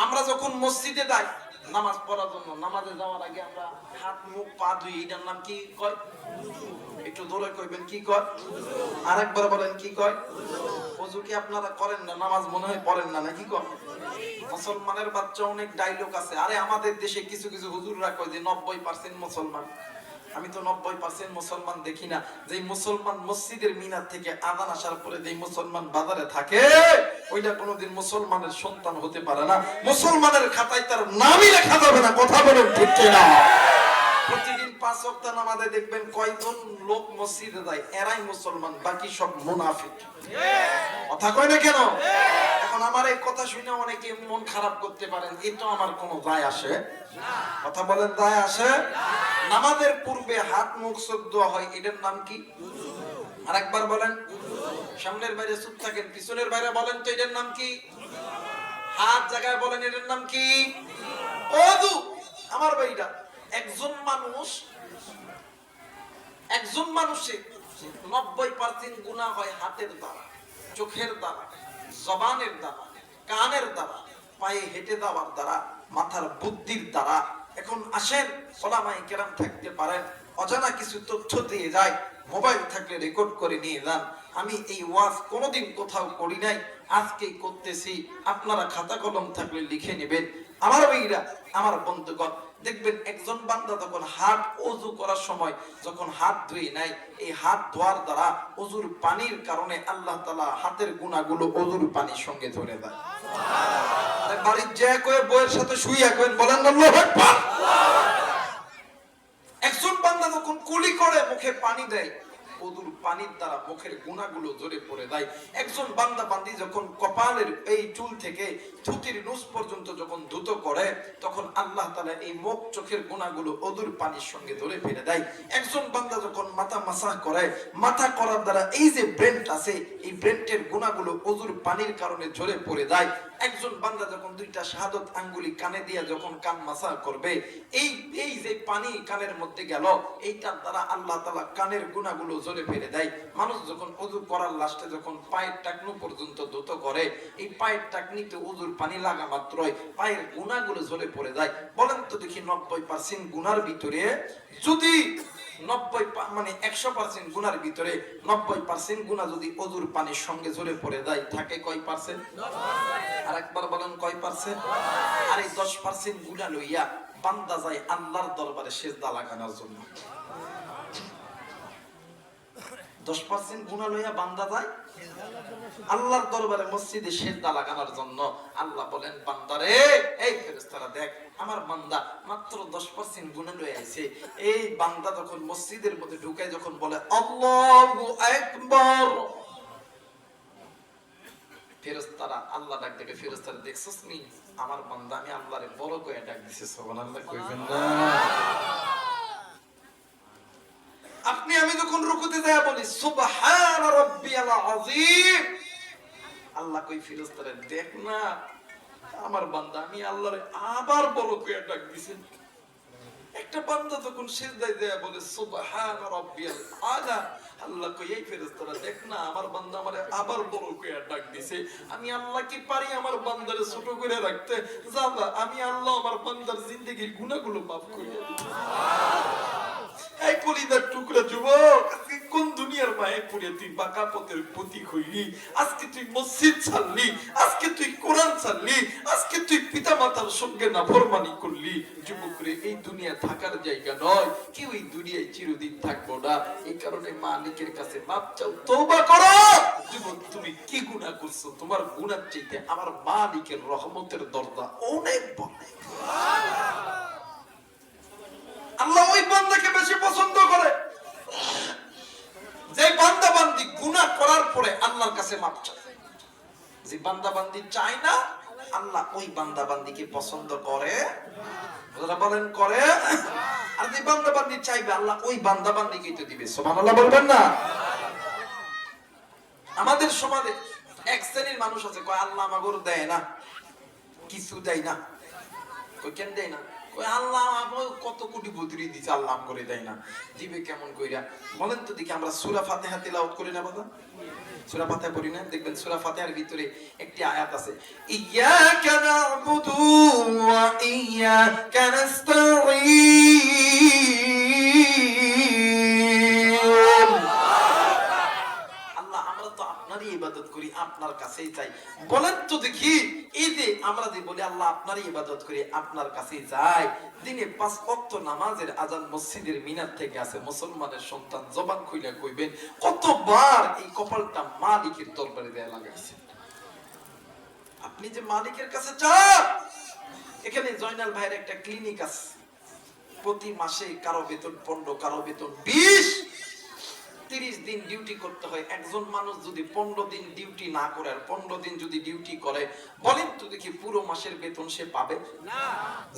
আমরা যখন মসজিদে যাই নামাজ পড়ার জন্য, নামাজে যাওয়ার আগে আমরা হাত মুখ পা ধুই, এটার নাম কি কয়? একটু জোরে কইবেন কি কয়? আরেকবার বলেন কি কয়? ওযু কি আপনারা করেন না? নামাজ মনে হয় পড়েন না, নাকি কয়? মুসলমানের বাচ্চা অনেক ডায়লগ আছে। আরে আমাদের দেশে কিছু কিছু হুজুররা কয় যে 90% মুসলমান। আমি তো 90% মুসলমান দেখি না। যে মুসলমান মসজিদের মিনার থেকে আযান আসার পরে যে মুসলমান বাজারে থাকে ওইটা কোনোদিন মুসলমানের সন্তান হতে পারে না। মুসলমানের খাতায় তার নামই লেখা যাবে না। কথা বলেন ঠিক কিনা? প্রতিদিন 5 ওয়াক্ত নামাজে দেখবেন কয়জন লোক মসজিদে যায়, এরাই মুসলমান, বাকি সব মুনাফিক। কথা কয় না কেন? এখন আমার এই কথা শুনে অনেকে মন খারাপ করতে পারেন, এই তো আমার কোনো দায় আসে না। কথা বলেন দায় আসে না। নামাজের পূর্বে হাত মুখ চোখ ধোয়া হয়, এটার নাম কি? আরেকবার বলেন। সামনের বাইরে চুপ থাকেন, পিছনের বাইরে বলেন তো এটার নাম কি? হাত জায়গায় বলেন এটার নাম কি? ওযু। আমার ভাইরা, একজন মানুষের 90% গুনাহ হয় হাতের দ্বারা, চোখের দ্বারা, জবানের দ্বারা, কানের দ্বারা, পায়ে হেঁটে যাওয়ার দ্বারা, মাথার বুদ্ধির দ্বারা। এখন আসেন ওলামায়ে কেরাম থাকতে পারেন, অজানা কিছু তথ্য দিয়ে যায়, মোবাইল থাকলে রেকর্ড করে নিয়ে যান। আমি এই ওয়াজ কোনোদিন কোথাও করি নাই, আজকেই করতেছি। আপনারা খাতা কলম থাকলে লিখে নেবেন। আমার ভাইরা, আমার বন্ধুগণ, দেখবেন একজন বান্দা যখন হাত ওযু করার সময় যখন হাত ধুয়ে নেয়, এই হাত ধোয়ার দ্বারা ওযুর পানির কারণে আল্লাহ তাআলা হাতের গুনাহগুলো ওযুর পানির সঙ্গে ধরে দেয়। তাই বাড়ির যে কয়ে বউয়ের সাথে শুইয়া কইন, বলেন আল্লাহু আকবার। একজন বান্দা যখন কুলি করে মুখে পানি দেয়, ওযুর পানির দ্বারা মুখের গুনাহগুলো ঝরে পড়ে যায়। একজন বান্দা বান্দি যখন কপালের এই চুল থেকে থুতির নুস পর্যন্ত যখন ধুত করে, তখন আল্লাহ তাআলা এই মুখ চোখের গুনাহগুলো ওযুর পানির সঙ্গে ধরে ফেলে দেয়। একজন বান্দা যখন মাথা মাসাহ করে, মাথা করার দ্বারা এই যে ব্রেন্ট আছে, এই ব্রেন্টের গুনাহগুলো ওযুর পানির কারণে ঝরে পড়ে যায়। একজন বান্দা যখন দুইটা শাহাদত আঙ্গুলি কানে দিয়া যখন কান মাসাহ করবে, এই যে পানি কানের মধ্যে গেল, এইটার দ্বারা আল্লাহ তাআলা কানের গুনাহগুলো ঝরে ফেলে দেয়। মানুষ যখন ওযু করার লাস্টে যখন পায়ের টাকনু পর্যন্ত ধুত করে, এই পায়ের টাকনিতে ওযুর পানি লাগা মাত্রই পায়ের গুনাহগুলো ঝরে পড়ে যায়। বলেন তো দেখি 90% গুনার ভিতরে যদি 100% গুনার ভিতরে 90% গুনাহ যদি ওযুর পানির সঙ্গে ঝরে পড়ে যায়, থাকে কয় পার্সেন্ট? আরেকবার বলেন কয় পার্সেন্ট? আর এই 10% গুনাহ লইয়া বান্দা যায় আল্লাহর দরবারে সিজদা লাগানোর জন্য। 10% গুনাহ লইয়া বান্দা যায় আল্লাহর দরবারে মসজিদে সিজদা লাগানোর জন্য। আল্লাহ বলেন, বান্দারে, এই ফেরেশতারা দেখ, আমার বান্দা মাত্র 10% গুনাহ লইয়া আইছে। এই বান্দা যখন মসজিদের মধ্যে ঢুকে যখন বলে আল্লাহু আকবার, ফেরেশতারা আল্লাহ ডাক দেখে, ফেরেশতারা দেখছস নি আমার বান্দা আমি আল্লাহরে বড় কইয়া ডাক দিছে। সুবহানাল্লাহ কইবেন না? আপনি আমি যখন রুকুতে যায় বলি সুবহান রাব্বিয়াল আযীম, আল্লাহ কই ফেরেশতারা দেখ না আমার বান্দা আমি আল্লাহরে আবার বড় কইয়া ডাক দিছে। একটা বান্দা যখন সিজদায় যায় বলে সুবহান রাব্বিয়াল আলা, আল্লাহ কই এই ফেরেশতারা দেখ না আমার বান্দা আমারে আবার বড় কইয়া ডাক দিছে। আমি আল্লাহ কি পারি আমার বান্দারে ছোট করে রাখতে? জানা আমি আল্লাহ আমার বান্দার জিন্দেগীর গুনাহগুলো মাফ করিয়া দিই। এই কলিজার টুকরা যুবক, আজকে কোন দুনিয়ার মায়ে পড়ে তুই বাঁকা পথের প্রতীক হইলি? আজকে তুই মসজিদ ছাড়লি, আজকে তুই কোরআন ছাড়লি, আজকে তুই পিতা মাতার সঙ্গে নাফরমানি করলি। যুবক রে, এই দুনিয়া থাকার জায়গা নয়, কেউ এই দুনিয়ায় চিরদিন থাকবো না। এই কারণে মালিকের কাছে মাপ চাও, তওবা করো। যুবক, তুমি কি গুনাহ করছো? তোমার গুনার চাইতে আমার মালিকের রহমতের দরজা অনেক বড়। আল্লাহ ওই বান্দাকে বেশি পছন্দ করে যে বান্দা বান্দি গুনাহ করার পরে আল্লাহর কাছে মাপ চায়। যে বান্দা বান্দি চায় না, আল্লাহ ওই বান্দা বান্দিকে পছন্দ করে। যারা বলেন করে। আর যে বান্দা বান্দি চাইবে, আল্লাহ ওই বান্দা বান্দিকেই তো দিবে। সুবহানাল্লাহ বলবেন না? আমাদের সমাজে এক শ্রেণীর মানুষ আছে, কয় আল্লাহ আমাগো দেয় না, কিছু দেয় না। কই কেন দেয় না? আল্লাহ কত কোটি বদরি দিছে, আল্লাহ করে দেয় না। দিবে কেমন কইরা? বলেন তো দেখি। আমরা সূরা ফাতিহা তেলাওয়াত করি না বাবা? সূরা ফাতিহা পড়ি না? দেখবেন সূরা ফাতিহার ভিতরে একটি আয়াত আছে, ইয়াকা না'বুদু ওয়া ইয়াকা নাস্তাঈন। আল্লাহ আমরা তো আপনারই ইবাদত করি, আপনার কাছেই চাই। বলেন তো দেখি, এই যে আমরা যে বলি আল্লাহ আপনারই ইবাদত করি, আপনার কাছেই যাই, দিনে 5 ওয়াক্ত নামাজের আজান মসজিদের মিনার থেকে আছে। মুসলমানের সন্তান জবান খুইলা কইবেন কতবার এই কপালটা মালিকের দরবারে দেয়া লাগাইছে। আপনি যে মালিকের কাছে চান। এখানে জয়নাল ভাইয়ের একটা ক্লিনিক আছে, প্রতি মাসে কারো বেতন 15, কারো বেতন 20, 30 দিন ডিউটি করতে হয়। একজন মানুষ যদি 15 দিন ডিউটি না করে আর 15 দিন যদি ডিউটি করে, বলেন তো দেখি পুরো মাসের বেতন সে পাবে না?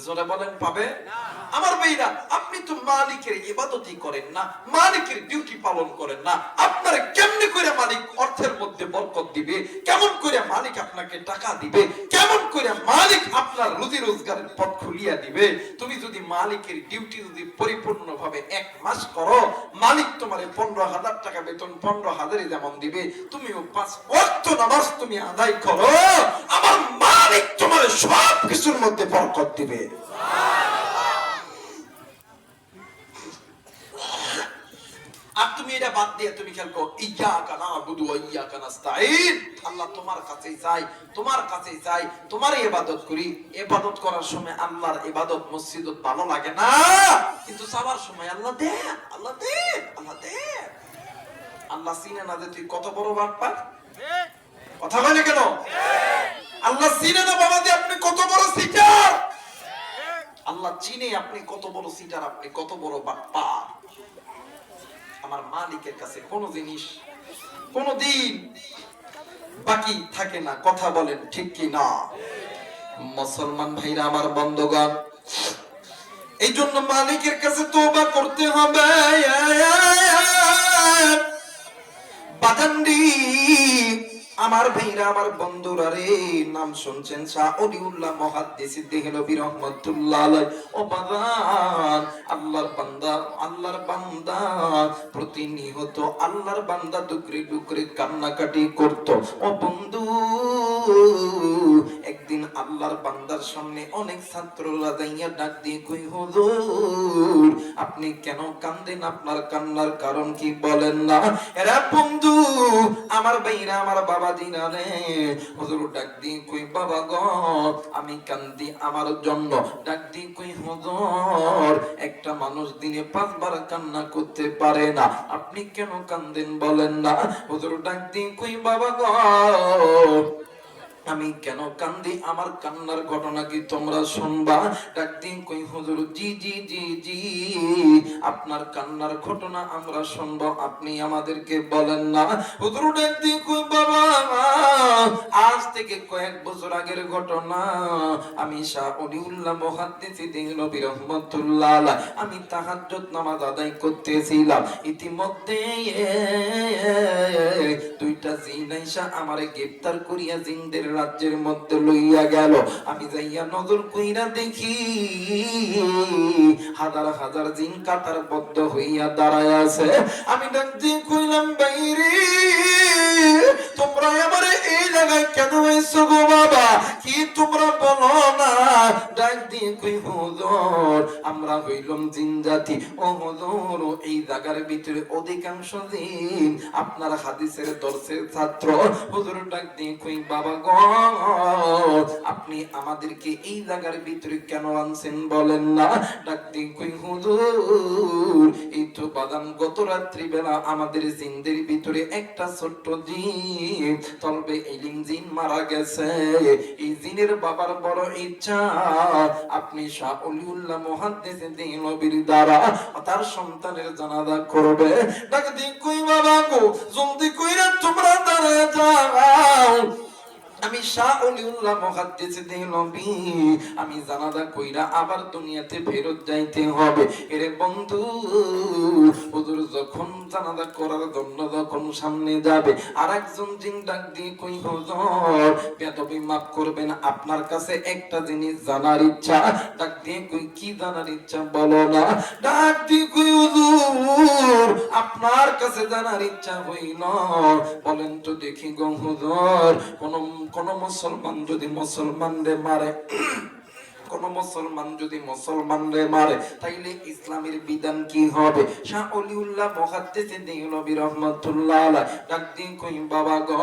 জোরে বলেন পাবে না? আমার ভাইরা, আপনি তো মালিকের ইবাদতই করেন না, মালিকের ডিউটি পালন করেন না। আপনারে কেমনে করে মালিক অর্থের মধ্যে বরকত দিবে? কেমন করে মালিক আপনাকে টাকা দিবে? কেমন করে মালিক আপনার রুজি রোজগারের পথ খুলিয়া দিবে? তুমি যদি মালিকের ডিউটি যদি পরিপূর্ণভাবে 1 মাস করো, মালিক তোমারে 15,000 টাকা বেতন 15,000 যেমন দিবে, তুমিও 5 ওয়াক্ত নামাজ তুমি আদায় করো, আমার মালিক তোমার সব কিছুর মধ্যে বরকত দিবে। আর তুমি এটা বাদ দিয়ে তুমি খেয়াল করো, ইয়্যাকা না'বুদু ওয়া ইয়্যাকা নাস্তাঈন। আল্লাহ তোমার কাছেই চাই, তোমার কাছেই চাই, তোমারই ইবাদত করি। ইবাদত করার সময় আল্লাহর ইবাদত মসজিদত ভালো লাগে না, কিন্তু চাওয়ার সময় আল্লাহ দেন, আল্লাহ দেন, আল্লাহ দেন। আল্লাহ চিনে না যে তুই কত বড় বাটপার? কথা বলে কেন? আল্লাহ চিনে না বাবা যে আপনি কত বড় সিটার? আল্লাহ চিনে আপনি কত বড় সিটার, আপনি কত বড় বাটপার। আমার মালিকের কাছে কোন জিনিস কোনদিন বাকি থাকে না। কথা বলেন ঠিক কি না? মুসলমান ভাইরা আমার, বন্ধুগণ, এই জন্য মালিকের কাছে তওবা করতে হবে। বাদান্ডি আমার ভাইরা আমার বন্ধুরা রে, নাম শুনছেন শাহ ওলিউল্লাহ মুহাদ্দিস দেহলভী রাহমাতুল্লাহ আলাইহি। ও বাগান, আল্লাহর বান্দা, আল্লাহর বান্দা প্রতিনিয়ত আল্লাহর বান্দা ডুকরে ডুকরে কান্নাকাটি করত। ও বন্ধু, একদিন আল্লাহর বান্দার সামনে অনেক ছাত্ররা যাইয়া ডাক দিয়ে কই, হুজুর আপনি কেন কান্দেন? আপনার কান্নার কারণ কি বলেন না? এরা বন্ধু আমার ভাইরা আমার বাবা দিনা রে, হুজুর ডাক দিয়ে কই, বাবা গো আমি কান্দি আমার জন্য। ডাক দিয়ে কই, হুজুর একটা মানুষ দিনে 5 বার কান্না করতে পারে না, আপনি কেন কান্দেন বলেন না? হুজুর ডাক দিয়ে কই, বাবা গো আমি কেন কান্দি, আমার কান্নার ঘটনা কি তোমরা শুনবা? ডাক দিন কই, হুজুর জি জি জি জি আপনার কান্নার ঘটনা আমরা শুনবো, আপনি আমাদেরকে বলেন না। হুজুর ডাক দিন কই, বাবা আজ থেকে কয়েক বছর আগের ঘটনা। আমি শাহ ওলিউল্লাহ মুহাদ্দিস দেহলভী রাহমাতুল্লাহ আলাইহি, আমি তাহাজ্জুদ নামাজ আদায় করতেছিলাম। ইতিমধ্যে 2টা জিন আইসা আমারে গ্রেফতার করিয়া জিনদের রাজ্যের মধ্যে লইয়া গেল। আমি যাইয়া নজর কইরা দেখি হাজার হাজার জিন কাতারবদ্ধ হইয়া দাঁড়ায় আছে। আমি ডাক দিয়ে কইলাম, বাইরে তোমরা আমারে এই জায়গায় কেন আইছো গো বাবা? কি তোমরা বলো না? ডাক দিয়ে কই, হুজুর আমরা হইলাম জিন জাতি। ও হুজুর এই জায়গার ভিতরে অধিকাংশ জিন আপনার হাদিসের দর্শের ছাত্র। হুজুর ডাক দিয়ে কই, বাবা গো আপনি আমাদেরকে এই জায়গার ভিতরে কেন আনছেন বলেন না? ডাক দিয়ে কই, হুজুর এই তো বাদাম গত রাত্রি বেলা আমাদের জিনদের ভিতরে একটা ছোট্ট জিন তলবে ইলিম জিন মারা গেছে। এই জিনের বাবার বড় ইচ্ছা আপনি শাহ ওলিউল্লাহ মুহাদ্দিস দেহলভীর দ্বারা তার সন্তানের জানাজা করবে। ডাক দিয়ে কই, বাবা গো জলদি কইরা তোমরা দাঁড়ায় যাও, আমি শাহ ওলিউল্লাহ মুহাদ্দিস দেহলভী আমি জানাজা কইরা আবার দুনিয়াতে ফেরত যাইতে হবে। এরে বন্ধু, হুজুর যখন জানাজা করার জন্য যখন সামনে যাবে, আরেকজন জিন ডাক দিয়ে কই, হুজুর বেয়াদবি মাফ করবেন, আপনার কাছে একটা জিনিস জানার ইচ্ছা। ডাক দিয়ে কই, কি জানার ইচ্ছা বলো না? ডাক দিয়ে কই, হুজুর আপনার কাছে জানার ইচ্ছা হইল, বলেন তো দেখি গো হুজুর, কোন মুসলমান যদি মুসলমানরে মারে, কোন মুসলমান যদি মুসলমানরে মারে, তাইলে ইসলামের বিধান কি হবে? শাহ ওলিউল্লাহ মুহাদ্দিস দেহলভী রাহমাতুল্লাহ আলাইহি ডাক দিয়ে কই, বাবা গো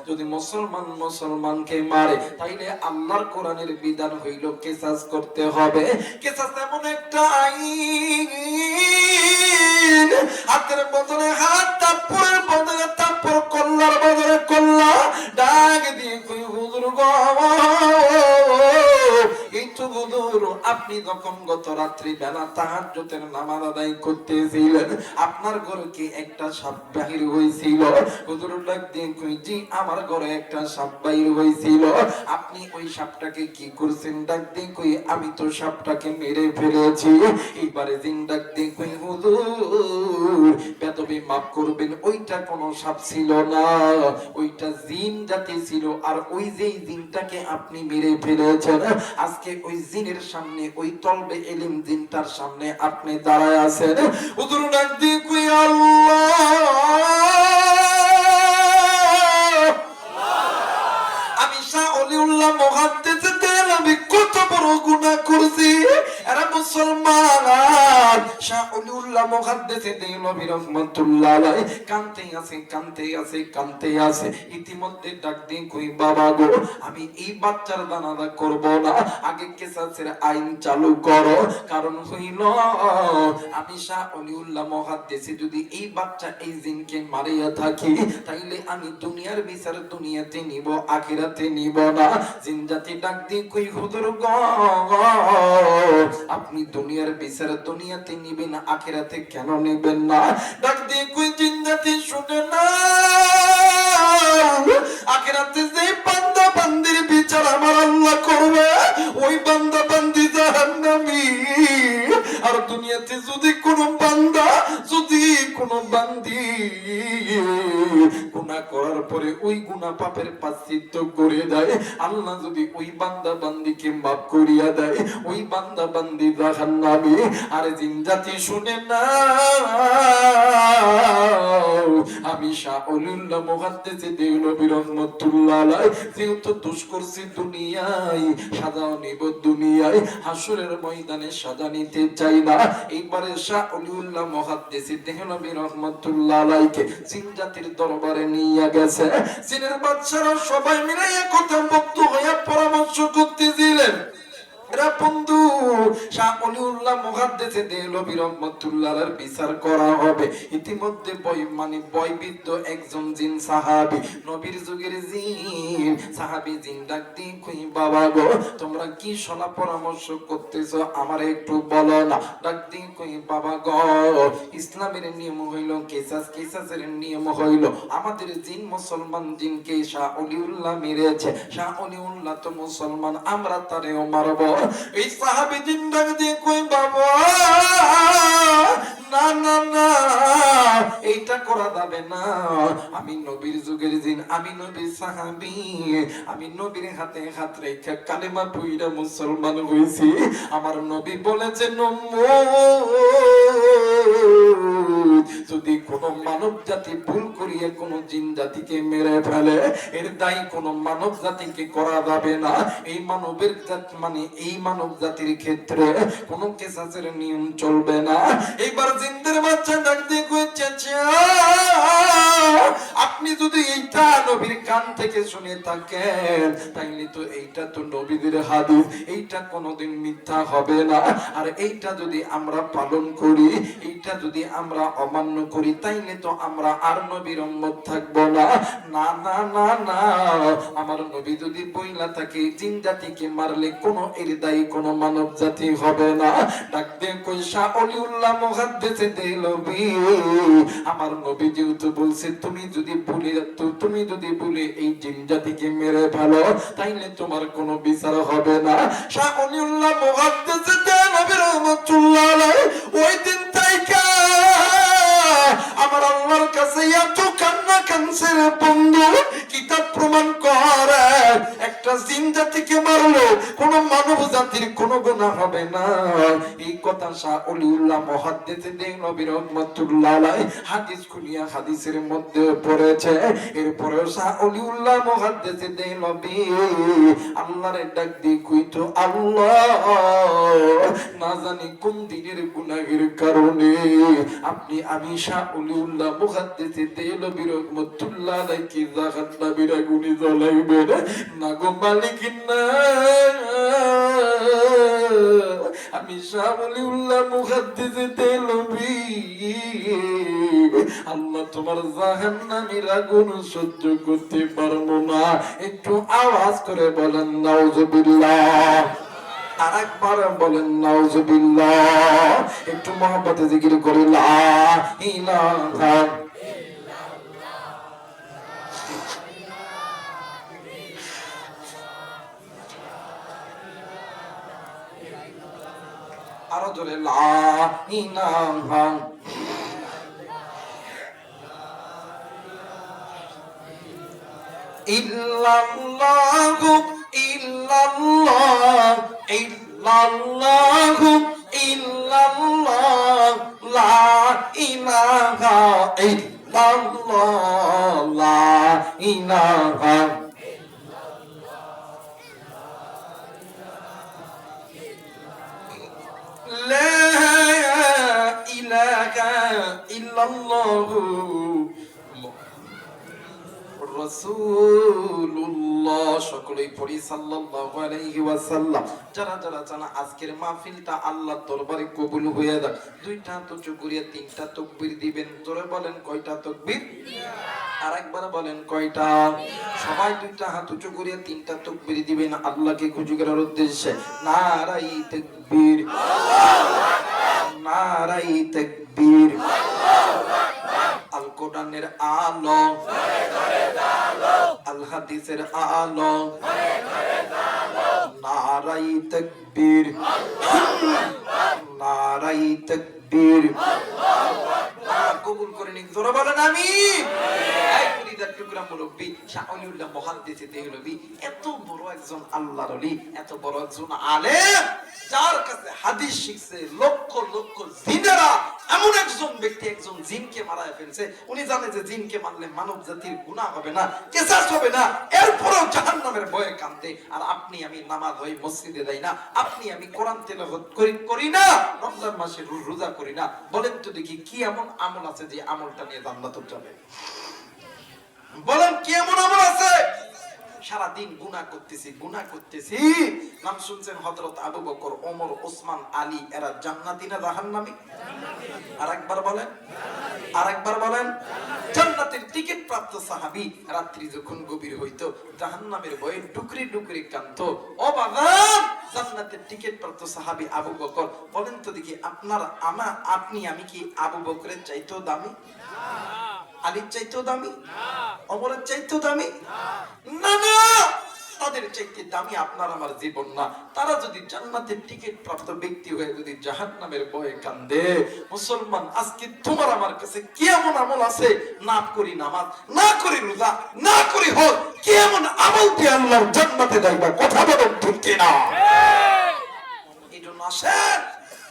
যদি মুসলমান মুসলমানকে মারে, তাইলে আল্লাহর কোরআনের বিধান হইল কিসাস করতে হবে। কিসাস এমন একটা আইন, হাতের বদলে হাত, তারপরের বদলে তারপর, কল্লার বদলে কল্লা। ডাক দিয়ে কই, হুজুর গো এই তো হুজুর আপনি যখন গত রাত্রি বেলা তাহাজ্জুদের নামাজ আদায় করতেছিলেন, আপনার ঘরে কি একটা সাপ বাহির হয়েছিল? হুজুর ডাক দিয়ে কই, জি আমার ঘরে একটা সাপ বাহির হয়েছিল। আপনি ওই সাপটাকে কি করছেন? ডাক দিয়ে কই, আমি তো সাপটাকে মেরে ফেলেছি। এইবারে জিন ডাক দিয়ে কই, হুজুর বেয়াদবি মাফ করবেন, ওইটা কোনো সাপ ছিল না, ওইটা জিন জাতি ছিল। আর ওই যে জিনটাকে আপনি মেরে ফেলেছেন, আজকে ওই জিনের সামনে, ওই তলবে ইলম জিনটার সামনে আপনি দাঁড়ায় আছেন। হুজুর ডাক দিয়ে কই, আল্লাহ আমি শাহ ওলিউল্লাহ মুহাদ্দিস দেহলভী কত বড় গুনাহ করছি। এরা মুসলমান, শাহ ওলিউল্লাহ মুহাদ্দিস দেহলভী রাহমাতুল্লাহ আলাইহি কানতে আছে ইতিমধ্যে ডাক দিয়ে কই বাবা গো আমি এই বাচ্চার দানাদা করব না, আগে কিসাসের আইন চালু করো। কারণ হইল আমি শাহ অলিউল্লাহ মুহাদ্দিস যদি এই বাচ্চা এই জিনকে মারিয়া থাকি তাইলে আমি দুনিয়ার বিচার দুনিয়াতে নিব, আখিরাতে নিব না। জিন জাতি ডাক দিয়ে কই হুজুর গো আপনি দুনিয়ার বিচার দুনিয়াতে নিবেন, আখিরাতে কেন নেবেন না? ডাক দিয়ে কই জিন জাতি শুনে না, আখিরাতে যে বান্দা বান্দির বিচার আমার আল্লাহ করবে ওই বান্দা বান্দি জাহান্নামী। আর দুনিয়াতে যদি কোনো বান্দা যদি কোনো বান্দি গুনাহ করার পরে ওই গুনাহ পাপের প্রায়শ্চিত্ত করে দেয়, আল্লাহ যদি ওই বান্দা বান্দিকে মাফ করিয়া দেয় ওই বান্দা বান্দি জাহান্নামী। আর জিন জাতি শুনে না, আমি শাহ অলিউল্লাহ মুহাদ্দিস দেহলভী রাহমাতুল্লাহ আলাইহি যেহেতু দোষ করছি দুনিয়ায় সাজাও নিব দুনিয়ায়, হাসরের ময়দানে সাজা নিতে চাই না। এইবারে শাহ অলিউল্লাহ মুহাদ্দিস দেহলভী রাহমাতুল্লাহ আলাইহিকে জিন জাতির দরবারে নিয়ে গেছে। জিনের বাদশারা সবাই মিলে একতাবদ্ধ হয়ে পরামর্শ করতেছিলেন, বন্ধু শাহ অলিউল্লাহ মুহাদ্দিস দেহলভী রাহমাতুল্লাহর বিচার করা হবে। ইতিমধ্যে বয়বৃদ্ধ একজন জিন সাহাবী, নবীর যুগের জিন সাহাবী জিন ডাক দিয়ে কই বাবা গো তোমরা কি শোনা পরামর্শ করতেছো আমার একটু বলো না। ডাক দিয়ে কই বাবা গো ইসলামের নিয়ম হইল কিসাসের নিয়ম হইল আমাদের জিন মুসলমান জিনকে শাহ অলিউল্লাহ মেরেছে, শাহ অলিউল্লাহ তো মুসলমান আমরা তারেও মারব। এই সাহাবী জিন ডাক দিয়ে কই বাবা না না না এইটা করা যাবে না, আমি নবীর যুগের জিন, আমি নবীর সাহাবী, আমি নবীর হাতে হাত রেখে কালেমা পড়ে মুসলমান হইছি। আমার নবী বলেছেন যদি কোন মানব জাতি ভুল করিয়ে কোন জিন জাতিকে মেরে ফেলে এর দায়ী কোন মানব জাতিকে করা যাবে না। এই মানবের জাতি এই মানব জাতির ক্ষেত্রে কোন কিসাসের নিয়ম চলবে না। এইবার জিনদের বাচ্চা ডাক দিয়ে কইছে আপনি যদি এইটা নবীর কান থেকে শুনে থাকেন তাইলে তো এইটা তো নবীদের হাদিস, এইটা কোনোদিন মিথ্যা হবে না। আর এইটা যদি আমরা পালন করি, এইটা যদি আমরা অমান্য করি তাইলে তো আমরা আর নবীর উম্মত থাকবো না। না না না না আমার নবী যদি বইলা থাকে জিন জাতিকে মারলে কোনো এর দায়ী কোনো মানব জাতি হবে না। ডাক দিয়ে কই শাহ অলিউল্লাহ মুহাদ্দিস দেহলভী আমার নবী যেহেতু বলছে তুমি যদি বলে এই জিন জাতিকে মেরে ফেলো তাইলে তোমার কোনো বিচার হবে না। শাহ অলিউল্লাহ মুহাদ্দিস দেহলভী রাহমাতুল্লাহ আলাইহি ওই দিন তাইকা আমার আল্লাহর কাছে এত কান্না কানছে বন্ধু, কিতাব প্রমাণ করে একটা জিন জাতিকে মারলো কোন মানব জাতির কোন গুনাহ হবে না। এই কথা শাহ অলিউল্লাহ মুহাদ্দিস দেহলভী রাহমাতুল্লাহ আলাইহি হাদিস খুলিয়া হাদিসের মধ্যে পড়েছে। এরপরে শাহ অলিউল্লাহ মুহাদ্দিস দেহলভী আল্লাহর ডাক দিয়ে কইতো আল্লাহ না জানি কোন দিনের গুনাহের কারণে আপনি আমি শাহ অলিউল্লাহ মুহাদ্দিস দেহলভী রাহমাতুল্লাহ আলাইহি জাহান্নামের আগুনে জ্বলাইবেন না গো মালিক না। আমি শাহ অলিউল্লাহ মুহাদ্দিস দেহলভী আল্লাহ তোমার জাহান্নামের আগুন সহ্য করতে পারবো না। একটু আওয়াজ করে বলেন নাউজুবিল্লাহ, আরেকবার বলেন নাউজুবিল্লাহ, একটু মহব্বতে জিকির করে লা ইলাহা আরো জোরে লা ইলাহা ইল্লাল্লাহু ইল্লাল্লাহ ইল্লাল্লাহু ইল্লাল্লাহ লা ইলাহা ইল্লাল্লাহ লা ইলাহা লা ইলাহা ইলাহা ইল্লাল্লাহু রাসূলুল্লাহ। সকলেই পড়ি সাল্লাল্লাহু আলাইহি ওয়াসাল্লাম। যারা যারা জানা আজকের মাহফিলটা আল্লাহর দরবারে কবুল হয়ে যাক, দুইটা হাত উঁচু করিয়া তিনটা তাকবীর দিবেন। জোরে বলেন কয়টা তাকবীর? আরেকবার বলেন কয়টা? সবাই দুইটা হাত উঁচু করিয়া তিনটা তাকবীর দিবেন আল্লাহকে খুশি করার উদ্দেশ্যে। নারাই তাকবীর, নারাই তাকবীর। আল কোরআনের আলো, আল হাদিসের আলো, নারাই তাকবীর, নারাই তাকবীর। কবুল করে নিন, জোরে বলেন আমিন। এই ফরিদার টুকরা মুরব্বি শাহ ওলিউল্লাহ মুহাদ্দিস দেহলভী এত বড় একজন আল্লাহর ওলি, এত বড় একজন আলেম, যার কাছে হাদিস শিখছে লক্ষ লক্ষ জিনেরা। এমন একজন ব্যক্তি একজন জিনকে মারায় ফেলছে, উনি জানে যে জিনকে মারলে মানব জাতির গুনাহ হবে না, কিসাস হবে না, এরপরও জাহান্নামের ভয়ে কাঁদে। আর আপনি আমি নামাজ হই মসজিদে যাই না, আপনি আমি কোরআন তেলাওয়াত করি না, রমজান মাসে রোজা করি না। বলেন তো দেখি কি এমন আমল আছে যে আমলটা নিয়ে জান্নাতে যাবে? বলেন কি এমন আমল আছে? সারাদিন গুনাহ করতেছি। নাম শুনছেন হযরত আবু বকর, ওমর, ওসমান, আলী, এরা জান্নাতি না জাহান্নামী? আরেকবার বলেন, আরেকবার বলেন। জান্নাতের টিকিট প্রাপ্ত সাহাবী রাত্রি যখন গভীর হইতো জাহান্নামের ভয়ে ডুকরি ডুকরি কাঁদতো। ও বাজান, জান্নাতের টিকিট প্রাপ্ত সাহাবী আবু বকর। বলেন তো দেখি আপনি আমি কি আবু বকরের চাইতেও দামি? আলীর চাইতেও দামি? ওমরের চাইতেও দামি? না না, তাদের চাইতে দামি আপনার আমার জীবন না। তারা যদি জান্নাতের টিকিট প্রাপ্ত ব্যক্তি হয়ে যদি জাহান্নামের ভয়ে কান্দে, মুসলমান আজকে তোমার আমার কাছে কি এমন আমল আছে? না করি নামাজ, না করি রোজা, না করি হজ, কি এমন আমল দিয়ে আল্লাহর জান্নাতে যাইবা? কথা বলেন ঠিক কিনা? এই জন্য আসেন,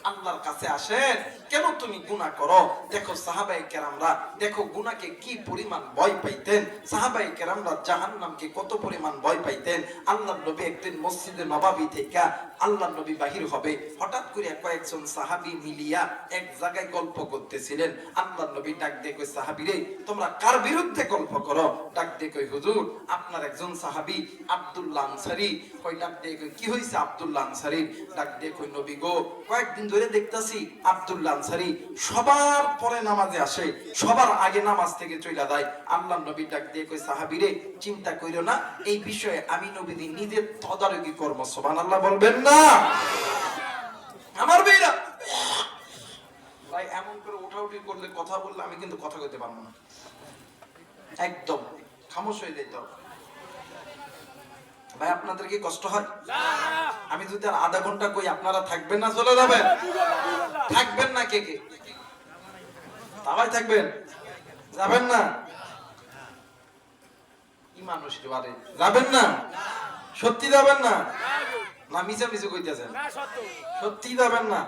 আল্লাহর কাছে আসেন। কেন তুমি গুনাহ করো? দেখো সাহাবায়ে কেরামরা, দেখো গুনাহকে কি পরিমাণ ভয় পাইতেন। সাহাবায়ে কেরামরা জাহান্নামকে কত পরিমাণ ভয় পাইতেন। আল্লাহর নবী একদিন মসজিদে নববী থেকে আল্লাহর নবী বাহির হবে, হঠাৎ করে কয়েকজন সাহাবী মিলিয়া এক জায়গায় গল্প করতেছিলেন। আল্লাহর নবী ডাক দিয়ে কই, সাহাবীরে তোমরা কার বিরুদ্ধে গল্প করো? ডাক দিয়ে কই, হুজুর আপনার একজন সাহাবী আব্দুল্লাহ আনসারী। কই ডাক দিয়ে কই, কি হইছে আব্দুল্লাহ আনসারী? ডাক দিয়ে কই, নবী গো, কয়েকদিন ধরে দেখতাছি আব্দুল্লাহ আনসারী সবার পরে নামাজে আসে, সবার আগে নামাজ থেকে চলে যায়। আল্লাহর নবী ডাক দিয়ে কই, সাহাবীরে চিন্তা কইরো না, এই বিষয়ে আমি নবী নিজে তদারকি করব। সুবহানাল্লাহ বলবেন না? আমার ভাইরা ভাই, এমন করে উঠাউঠি করলে, কথা বললে আমি কিন্তু কথা কইতে পারবো না, একদম খামোশ হয়ে যেতে হবে। ভাই আপনাদের কি কষ্ট হয়? আমি যদি আর আধা ঘন্টা কই আপনারা থাকবেন না চলে যাবেন? থাকবেন না? কে কে সবাই থাকবেন? যাবেন না? কি মানুষ বারে যাবেন না? সত্যি যাবেন না? না মিছা মিছা কইতেছেন? সত্যি যাবেন না?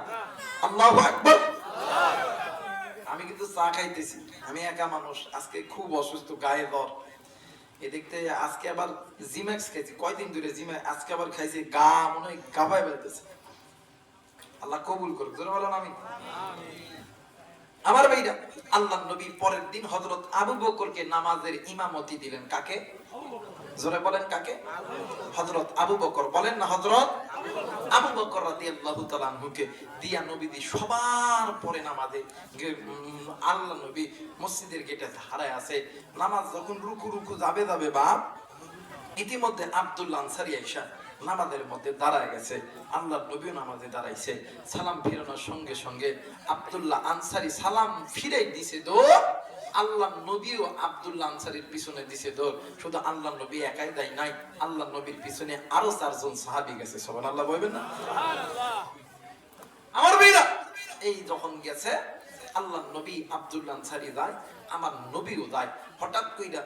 আল্লাহু আকবার। আমি কিন্তু চা খাইতেছি, আমি একা মানুষ, আজকে খুব অসুস্থ, গায়ে জ্বর। এদিকতে আজকে আবার জিম্যাক্স খাইছি, কয়দিন ধরে জিম্যাক্স, আজকে আবার খাইছি, গা মনে হয় গাভায় বেরোতেছে। আল্লাহ কবুল করুক, জোরে বলেন আমিন। আমার ভাইরা, আল্লাহর নবী পরের দিন হযরত আবু বকরকে নামাজের ইমামতি দিলেন। কাকে? জোরে বলেন কাকে? হযরত আবু বকর। বলেন না, হযরত আবু বকর রাদিয়াল্লাহু তাআলা আনহুকে দিয়া নবীজি সবার পরে নামাজে আল্লাহ নবী মসজিদের গেটে দাঁড়ায় আছে। নামাজ যখন রুকু যাবে বা ইতিমধ্যে আব্দুল্লাহ আনসারী আয়েশা নামাজের মধ্যে দাঁড়ায় গেছে। আল্লাহর নবীও নামাজে দাঁড়াইছে। সালাম ফিরানোর সঙ্গে সঙ্গে আব্দুল্লাহ আনসারী সালাম ফিরাই দিছে দৌড়। আল্লাহর নবীও আব্দুল্লাহ আনসারীর পিছনে দিছে দৌড়। শুধু আল্লাহর নবী একাই দেয় নাই, আল্লাহর নবীর পিছনে আরো 4 জন সাহাবী গেছে। সুবহানাল্লাহ বলবেন না? আমার ভাইরা, এই যখন গেছে আল্লাহর নবী, আব্দুল্লাহ আনসারী যায়, আমার নবীও যায়। হঠাৎ কইরা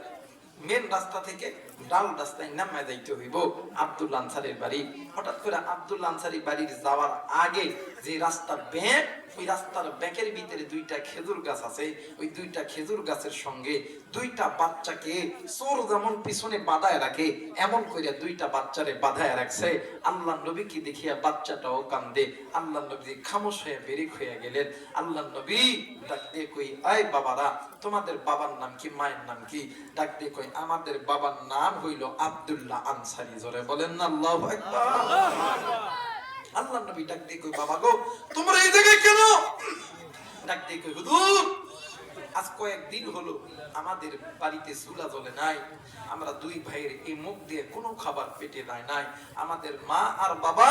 মেন রাস্তা থেকে ডাল রাস্তায় নামা যাইতে হইব আব্দুল্লাহ আনসারীর বাড়ি। হঠাৎ করে আব্দুল্লাহ আনসারী বাড়ির যাওয়ার আগে যে রাস্তা ব্যাগ ওই রাস্তার ব্যাকের ভিতরে দুইটা খেজুর গাছ আছে, ওই দুইটা খেজুর গাছের সঙ্গে দুইটা বাচ্চাকে চোর যেমন পিছনে বাঁধায় রাখে এমন করে দুইটা বাচ্চারে বাঁধায় রাখছে। আল্লাহ নবী কি দেখিয়া বাচ্চাটাও কান্দে। আল্লাহ নবী খামোশ হয়ে বেরিক হয়ে গেলেন। আল্লাহ নবী ডাক দিয়ে কই, আয় বাবারা, তোমাদের বাবার নাম কি, মায়ের নাম কি? ডাক দিয়ে কই, আমাদের বাবার নাম হইল আব্দুল্লাহ আনসারী। জোরে বলেন না আল্লাহু আকবার। আল্লাহ নবী ডাক দিয়ে কই, বাবা গো তোমরা এই জায়গায় কেন? ডাক দিয়ে কই, হুজুর আজ কয়েকদিন হলো আমাদের বাড়িতে চুলা জ্বলে নাই, আমরা দুই ভাইয়ের এই মুখ দিয়ে কোনো খাবার পেটে দেয় নাই, আমাদের মা আর বাবা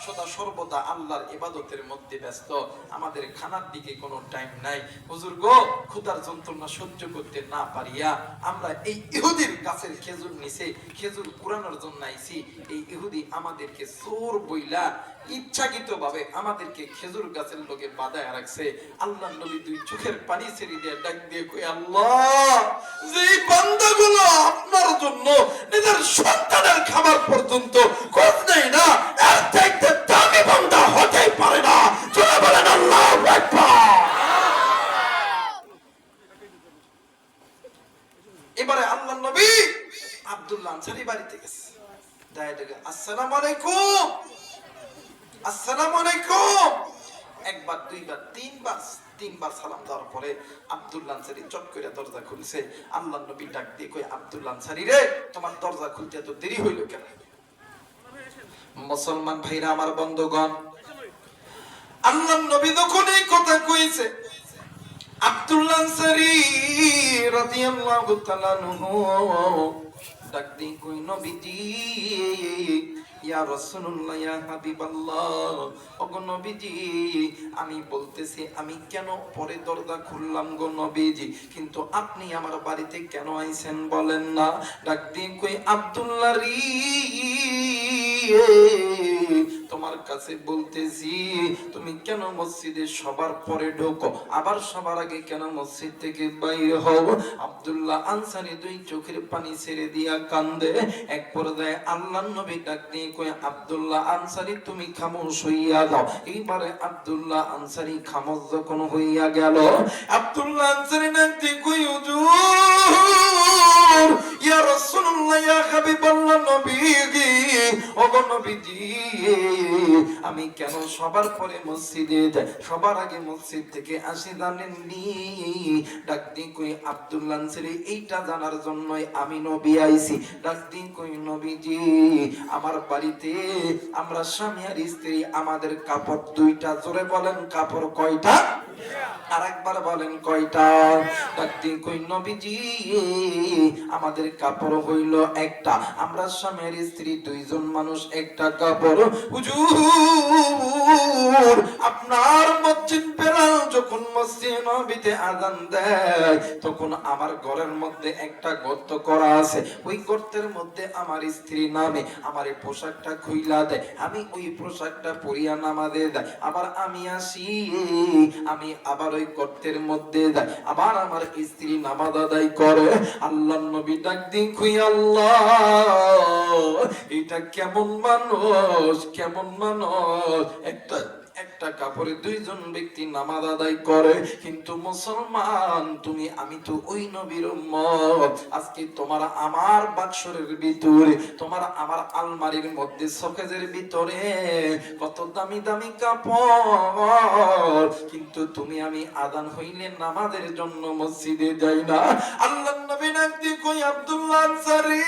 সদা সর্বদা আল্লাহর ইবাদতের মধ্যে ব্যস্ত, আমাদের খানার দিকে কোনো টাইম নাই। হুজুর গো ক্ষুধার যন্ত্রণা সহ্য করতে না পারিয়া আমরা এই ইহুদির গাছের খেজুর নিচে খেজুর কুড়ানোর জন্য আইছি। এই ইহুদি আমাদেরকে চোর বইলা ইচ্ছাকৃতভাবে আমাদেরকে খেজুর গাছের লোকে বাঁধায় রাখছে। আল্লাহ নবী দুই চোখের পানি ছেড়ে দিয়ে ডাক দিয়ে কই, আল্লাহ যে বান্দাগুলো আপনার জন্য নিজের সন্তানের খাবার পর্যন্ত খোঁজ নেয় না, এর চাইতে দামি বান্দা হতেই পারে না। চলে বলেন আল্লাহু আকবার। এবারে আল্লাহ নবী আব্দুল্লাহ আনসারী বাড়িতে গেছে। আসসালামু আলাইকুম, আসসালামু আলাইকুম। একবার, দুইবার, তিনবার সালাম দেওয়ার পরে আব্দুল্লাহ আনসারী চট করে দরজা খুলছে। আল্লাহ নবী ডাক দিয়ে কই, আব্দুল্লাহ আনসারী রে, তোমার দরজা খুলতে এত দেরি হইল কেন? মুসলমান ভাইরা আমার বন্ধুগণ, আল্লাহ নবী যখন এই কথা কইছে, আব্দুল্লাহ আনসারী রাদিয়াল্লাহু তাআলা আনহু ডাক দিয়ে কই, নবীজি, ইয়া রাসূলুল্লাহ, ইয়া হাবিবাল্লাহ, ওগো নবীজি, আমি বলতেছি আমি কেন পরে দরজা খুললাম গো নবীজি, কিন্তু আপনি আমার বাড়িতে কেন আইছেন বলেন না? ডাক দিয়ে কই, আব্দুল্লাহ রে, তোমার কাছে বলতেছি তুমি কেন মসজিদে সবার পরে ঢোকো, আবার সবার আগে কেন মসজিদ থেকে বাইরে হও? আব্দুল্লাহ আনসারী দুই চোখের পানি ছেড়ে দিয়া কান্দে। এক পর্যায়ে আল্লাহর নবী ডাক দিয়ে কই, আব্দুল্লাহ আনসারী তুমি খামোশ হইয়া যাও। এইবারে আব্দুল্লাহ আনসারী খামোশ যখন হইয়া গেল, আব্দুল্লাহ আনসারী ডাক দিয়ে কই, হুজুর, ইয়া রাসূলুল্লাহ, ইয়া হাবিবাল্লাহ, নবীজি, ওগো নবীজি, আমি কেন সবার পরে মসজিদে যাই, সবার আগে মসজিদ থেকে আসি জানেননি? ডাক দিয়ে কই, আব্দুল্লাহ আনসারী এইটা জানার জন্যই আমি নবী আইছি। ডাক দিয়ে কই, নবীজি, আমার বাড়িতে আমরা স্বামী আর স্ত্রী, আমাদের কাপড় দুইটা। জোরে বলেন কাপড় কয়টা? আরেকবার বলেন কয়টা? ডাক দিয়ে কই, নবীজি, আমাদের কাপড় হইল একটা, আমরা স্বামী আর স্ত্রী দুইজন মানুষ, একটা কাপড়। হুজুর আপনার মসজিদ বেলাল যখন মসজিদ নবীতে আযান দেয়, তখন আমার ঘরের মধ্যে একটা গর্ত করা আছে, ওই গর্তের মধ্যে আমার স্ত্রী নামে, আমার এই পোশাকটা খুইলা দেয়, আমি ওই পোশাকটা পরিয়া নামাজে যাই, আবার আমি আসি, আমি আবার ওই গর্তের মধ্যে যাই, আবার আমার স্ত্রী নামাজ আদায় করে। আল্লাহর নবী ডাক দিয়ে কই, আল্লাহ এটা কেমন মানুষ, কেমন মানুষ, একটা কাপড়ে দুইজন ব্যক্তি নামাজ আদায় করে। কিন্তু মুসলমান তুমি, আমি তো ওই নবীর উম্মত। আজকে তোমার আমার বাক্সরের ভিতরে, তোমার আমার আলমারির মধ্যে শোকেজের ভিতরে কত দামি দামি কাপড়, কিন্তু তুমি আমি আযান হইলে নামাজের জন্য মসজিদে যাই না। আল্লাহর নবী ডাক দিয়ে কই, আব্দুল্লাহ আনসারী,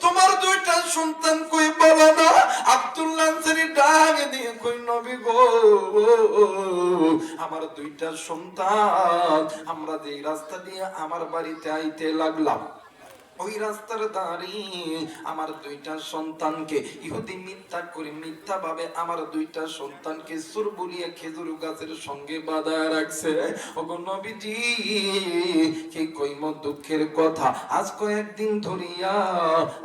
তোমার দুইটা সন্তান কই বলো না? আব্দুল্লাহ আনসারী ডাক দিয়ে কই, নবী গো, আমার দুইটা সন্তান, আমরা যে রাস্তা দিয়ে আমার বাড়িতে আইতে লাগলাম, ওই রাস্তার দাঁড়িয়ে আমার দুইটা সন্তানকে ইহুদি মিথ্যা ভাবে আমার দুইটা সন্তানকে চোর বলিয়া খেজুর গাছের সঙ্গে বাঁধায় রাখছে। ওগো নবীজি, কি কইম দুঃখের কথা, আজ কয়েকদিন ধরিয়া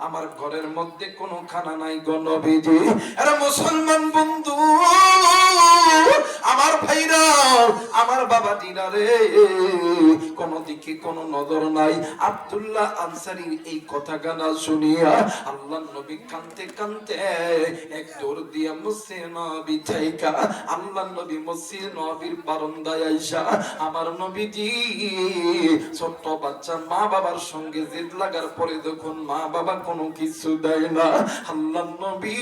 আমার ঘরের মধ্যে কোনো খানা নাই গো নবীজি। আরে মুসলমান বন্ধু, আমার ভাইরা, আমার বাবা জিরা রে, কোন দিকে কোন নজর নাই। আব্দুল্লাহ আনসারীর এই কথা গানা শুনিয়া আল্লাহর নবী কানতে কানতে এক দৌড় দিয়া মসজিদে নববী থাইকা আল্লাহর নবী মসজিদে নববীর বারান্দায় আইসা আমার নবীজি ছোট্ট বাচ্চা মা বাবার সঙ্গে জেদ লাগার পরে যখন মা বাবা কোনো কিছু দেয় না, আল্লাহর নবী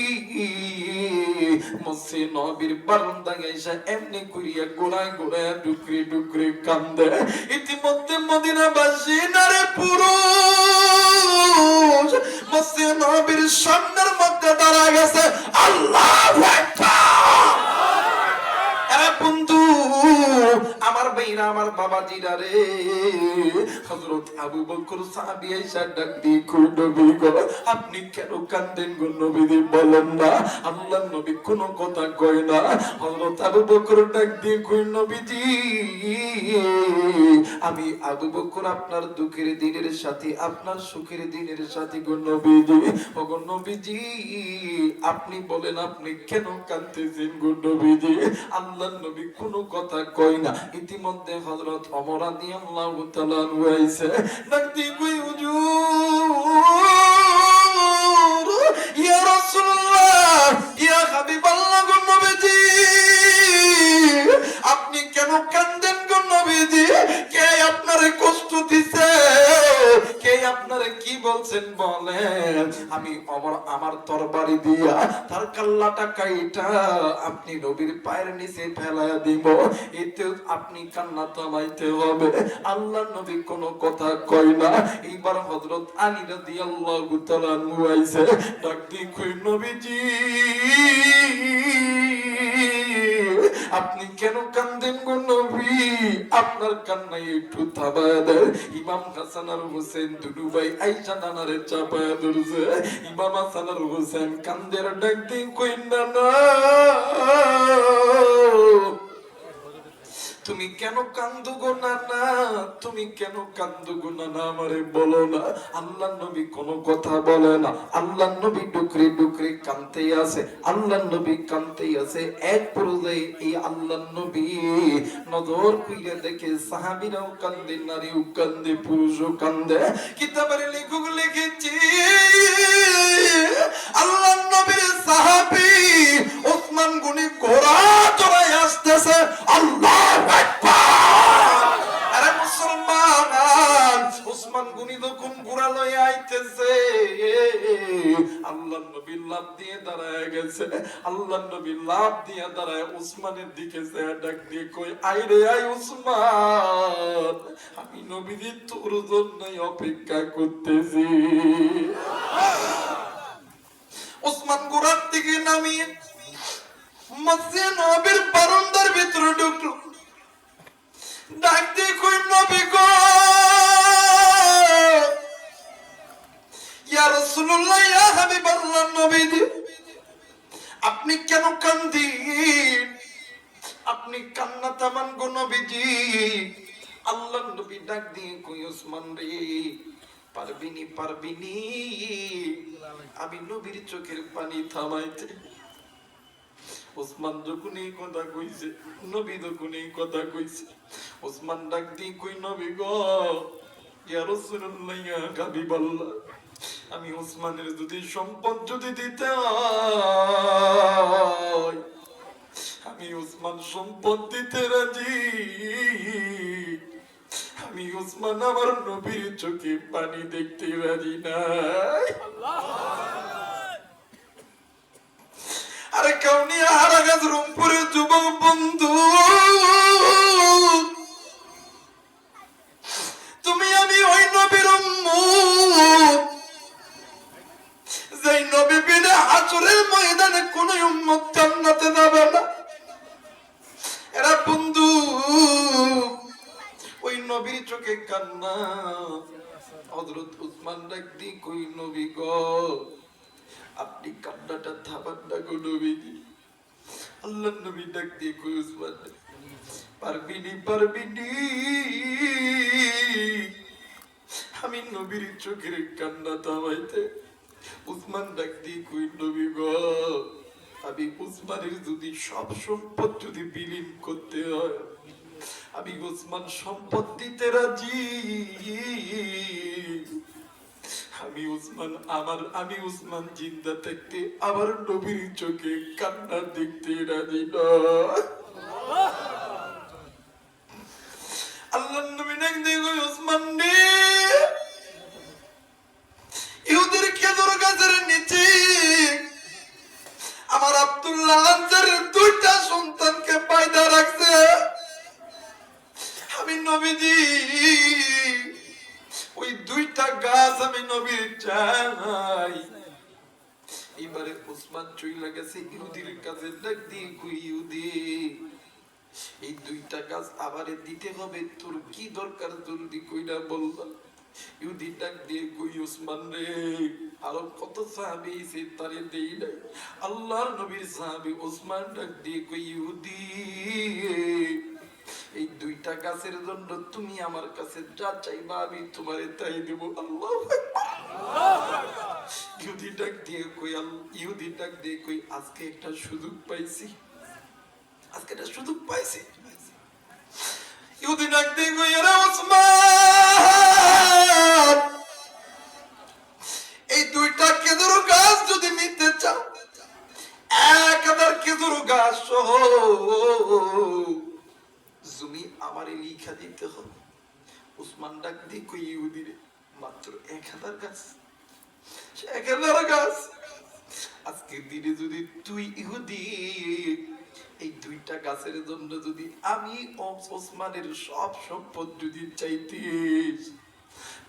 মসজিদে নববীর বারান্দায় আইসা এমনি করিয়া গোড়ায় গোড়ায় ডুকরে ডুকরে কান্দে। ইতিমধ্যে মদিনাবাসী নারে পুরুষ মসজিদে নববীর সামনের মধ্যে দাঁড়া গেছে। আল্লাহু আকবার। আরে বন্ধু, আমার ভাইরা, আমার বাবা জিরা রে, হযরত আবু বকর সাহাবী আয়েশা ডাক দিয়ে কই নবী গো, আপনি কেন কাঁদেন গো নবীজি বলেন না? আল্লাহর নবী কোনো কথা কয় না। হযরত আবু বকর ডাক দিয়ে কই নবীজি, আমি আবু বকর আপনার দুঃখের দিনের সাথে আপনার সুখের দিনের সাথে গো নবীজি। ও গো নবীজি, আপনি বলেন আপনি কেন কাঁদতেছেন গো নবীজি? আল্লাহর নবী কোনো কথা কয় না। ইতিমধ্যে হযরত ওমর রাদিয়াল্লাহু তাআলা আইছে, ডাক দিয়ে কই হুজুর, ইয়া রাসূলুল্লাহ, ইয়া হাবিবাল্লাহ গো নবীজি, আপনি কেন কাঁদেন গো নবীজি? কে আপনারে কষ্ট দিছে? কে আপনারে কি বলছেন বলেন? আমি ওমর আমার তরবারি দিয়া তার কাল্লাটা কাইটা আপনি নবীর পায়ের নিচে ফেলায়া দিব, এতে আপনি কান্না থামাইতে হবে। আল্লাহর নবী কোনো কথা কয় না। এইবার হযরত আলী রাদিয়াল্লাহু তাআলা আনহু আইছে, ডাক দিয়ে কই নবীজি, আপনি কেন কান্দেন গো নবী? আপনার কান্নায় একটু থামায়া দেন। ইমাম হাসান আর হোসেন দুদু ভাই আয়েশা নানারে চাপায়া ধরছে। ইমাম হাসান আর হোসেন কান্দের ডাক দিয়ে কই না, না তুমি কেন কান্দো গো নানা? তুমি কেন কান্দো গো নানা? আমারে বলো না। আল্লাহর নবী কোনো কথা বলে না। আল্লাহর নবী ডুকরে ডুকরে কাঁদতেই আছে। আল্লাহর নবী কাঁদতেই আছে। এক পর্যায়ে এই আল্লাহর নবী নজর কইরা দেখে সাহাবীরাও কান্দে, নারীও কান্দে, পুরুষও কান্দে। কিতাবের লেখক লিখেছে আল্লাহর নবীর সাহাবী ওসমান গনি ঘোড়া চড়াই আসতেছে। আল্লাহু আকবার। আরে মুসলমান, ওসমান গনি যখন ঘোড়া লয়ে আইতেছে, আল্লাহর নবী লাফ দিয়ে দাঁড়ায় গেছে। আল্লাহর নবী লাফ দিয়ে দাঁড়ায় ওসমানের দিকে চেয়ে ডাক দিয়ে কই, আই রে আই ওসমান, আমি নবীজি তোর জন্যই অপেক্ষা করতেছি। ওসমান ঘোড়ার দিকে নামিয়ে মসজিদে নববীর বারান্দার ভিতরে ঢুকলো। ডাক দিয়ে কই নবী গো, ইয়া রাসূলুল্লাহ, ইয়া হাবিবাল্লাহ নবীজি, আপনি কেন কান্দেন? আপনি কান্না থামান গো নবীজি। আল্লাহর নবী ডাক দিয়ে কই ওসমান রে, পারবিনি পারবিনি আমি নবীর চোখের পানি থামাইতে। ওসমান যখন এই কথা কইছে, নবী যখন এই কথা কইছে, ওসমান ডাক দিয়ে কই নবী গো, ইয়া রাসূলুল্লাহ, ইয়া হাবিবাল্লাহ, আমি ওসমানের যদি সম্পদ যদি দিতে হয়, আমি ওসমান সম্পদ দিতে রাজি। আমি ওসমান আমার নবীর চোখে পানি দেখতে রাজি নাই। আরে কাউনিয়া হারাগাছ রংপুরের যুবক বন্ধু, তুমি আমি ওই নবীর উম্মত, যেই নবী বিনা হাসরের ময়দানে কোন উম্মত জান্নাতে যাবে না। এরা বন্ধু ওই নবীর চোখে কান্না। হযরত উসমান ডাক দিয়ে কই নবী গো, আপনি কান্নাটা থামান না গো নবীজি। আল্লাহর নবী ডাক দিয়ে কই উসমান, পারবিনি পারবিনি আমি নবীর চোখের কান্না থামাইতে। উসমান ডাক দিয়ে কই নবী গো, আমি উসমানের যদি সব সম্পদ যদি বিলীন করতে হয়, আমি উসমান সম্পদ দিতে রাজি। আমি উসমান জিন্দা থাকতে আমার নবীর চোখে কান্না দেখতে রাজি না। আল্লাহর নবী ডাক দিয়ে কই, উসমান রে, ইহুদের খেজুর গাছের নিচে আমার আব্দুল্লাহ আনসারের দুইটা সন্তানকে পয়দা রাখছে। আমি নবীজি ওই দুইটা গাছ আমি নবীর চাই। এবারে উসমান চইলা গেছে ইহুদির কাছে, ডাক দিয়ে কই, ইহুদি এই দুইটা গাছ আবারে দিতে হবে, তোর কি দরকার জলদি কইরা বলবা। ইহুদি ডাক দিয়ে কই, উসমান রে, আরো কত সাহাবী এসে তারে দেই নাই। আল্লাহর নবীর সাহাবী উসমান ডাক দিয়ে কই, ইহুদি এই দুইটা গাছের জন্য তুমি আমার কাছে যা চাইবা আমি তোমারে তাই দেব। আল্লাহু আকবার। ইহুদি ডাক দিয়ে কই, আজকে একটা সুযোগ পাইছি, আজকে একটা সুযোগ পাইছি। ইহুদি ডাক দিয়ে কই, আরে ওসমান, এই দুইটা খেজুর গাছ যদি নিতে চাও, 1000 খেজুর গাছ সহ জমি আমারে লিখা দিতে হবে। উসমান ডাক দিয়ে কই, ইহুদি রে, মাত্র 1000 গাছ, 1000 গাছ। আজকে দিনে যদি তুই ইহুদি এই দুইটা গাছের জন্য যদি আমি ওসমানের সব সম্পদ যদি চাইতিস,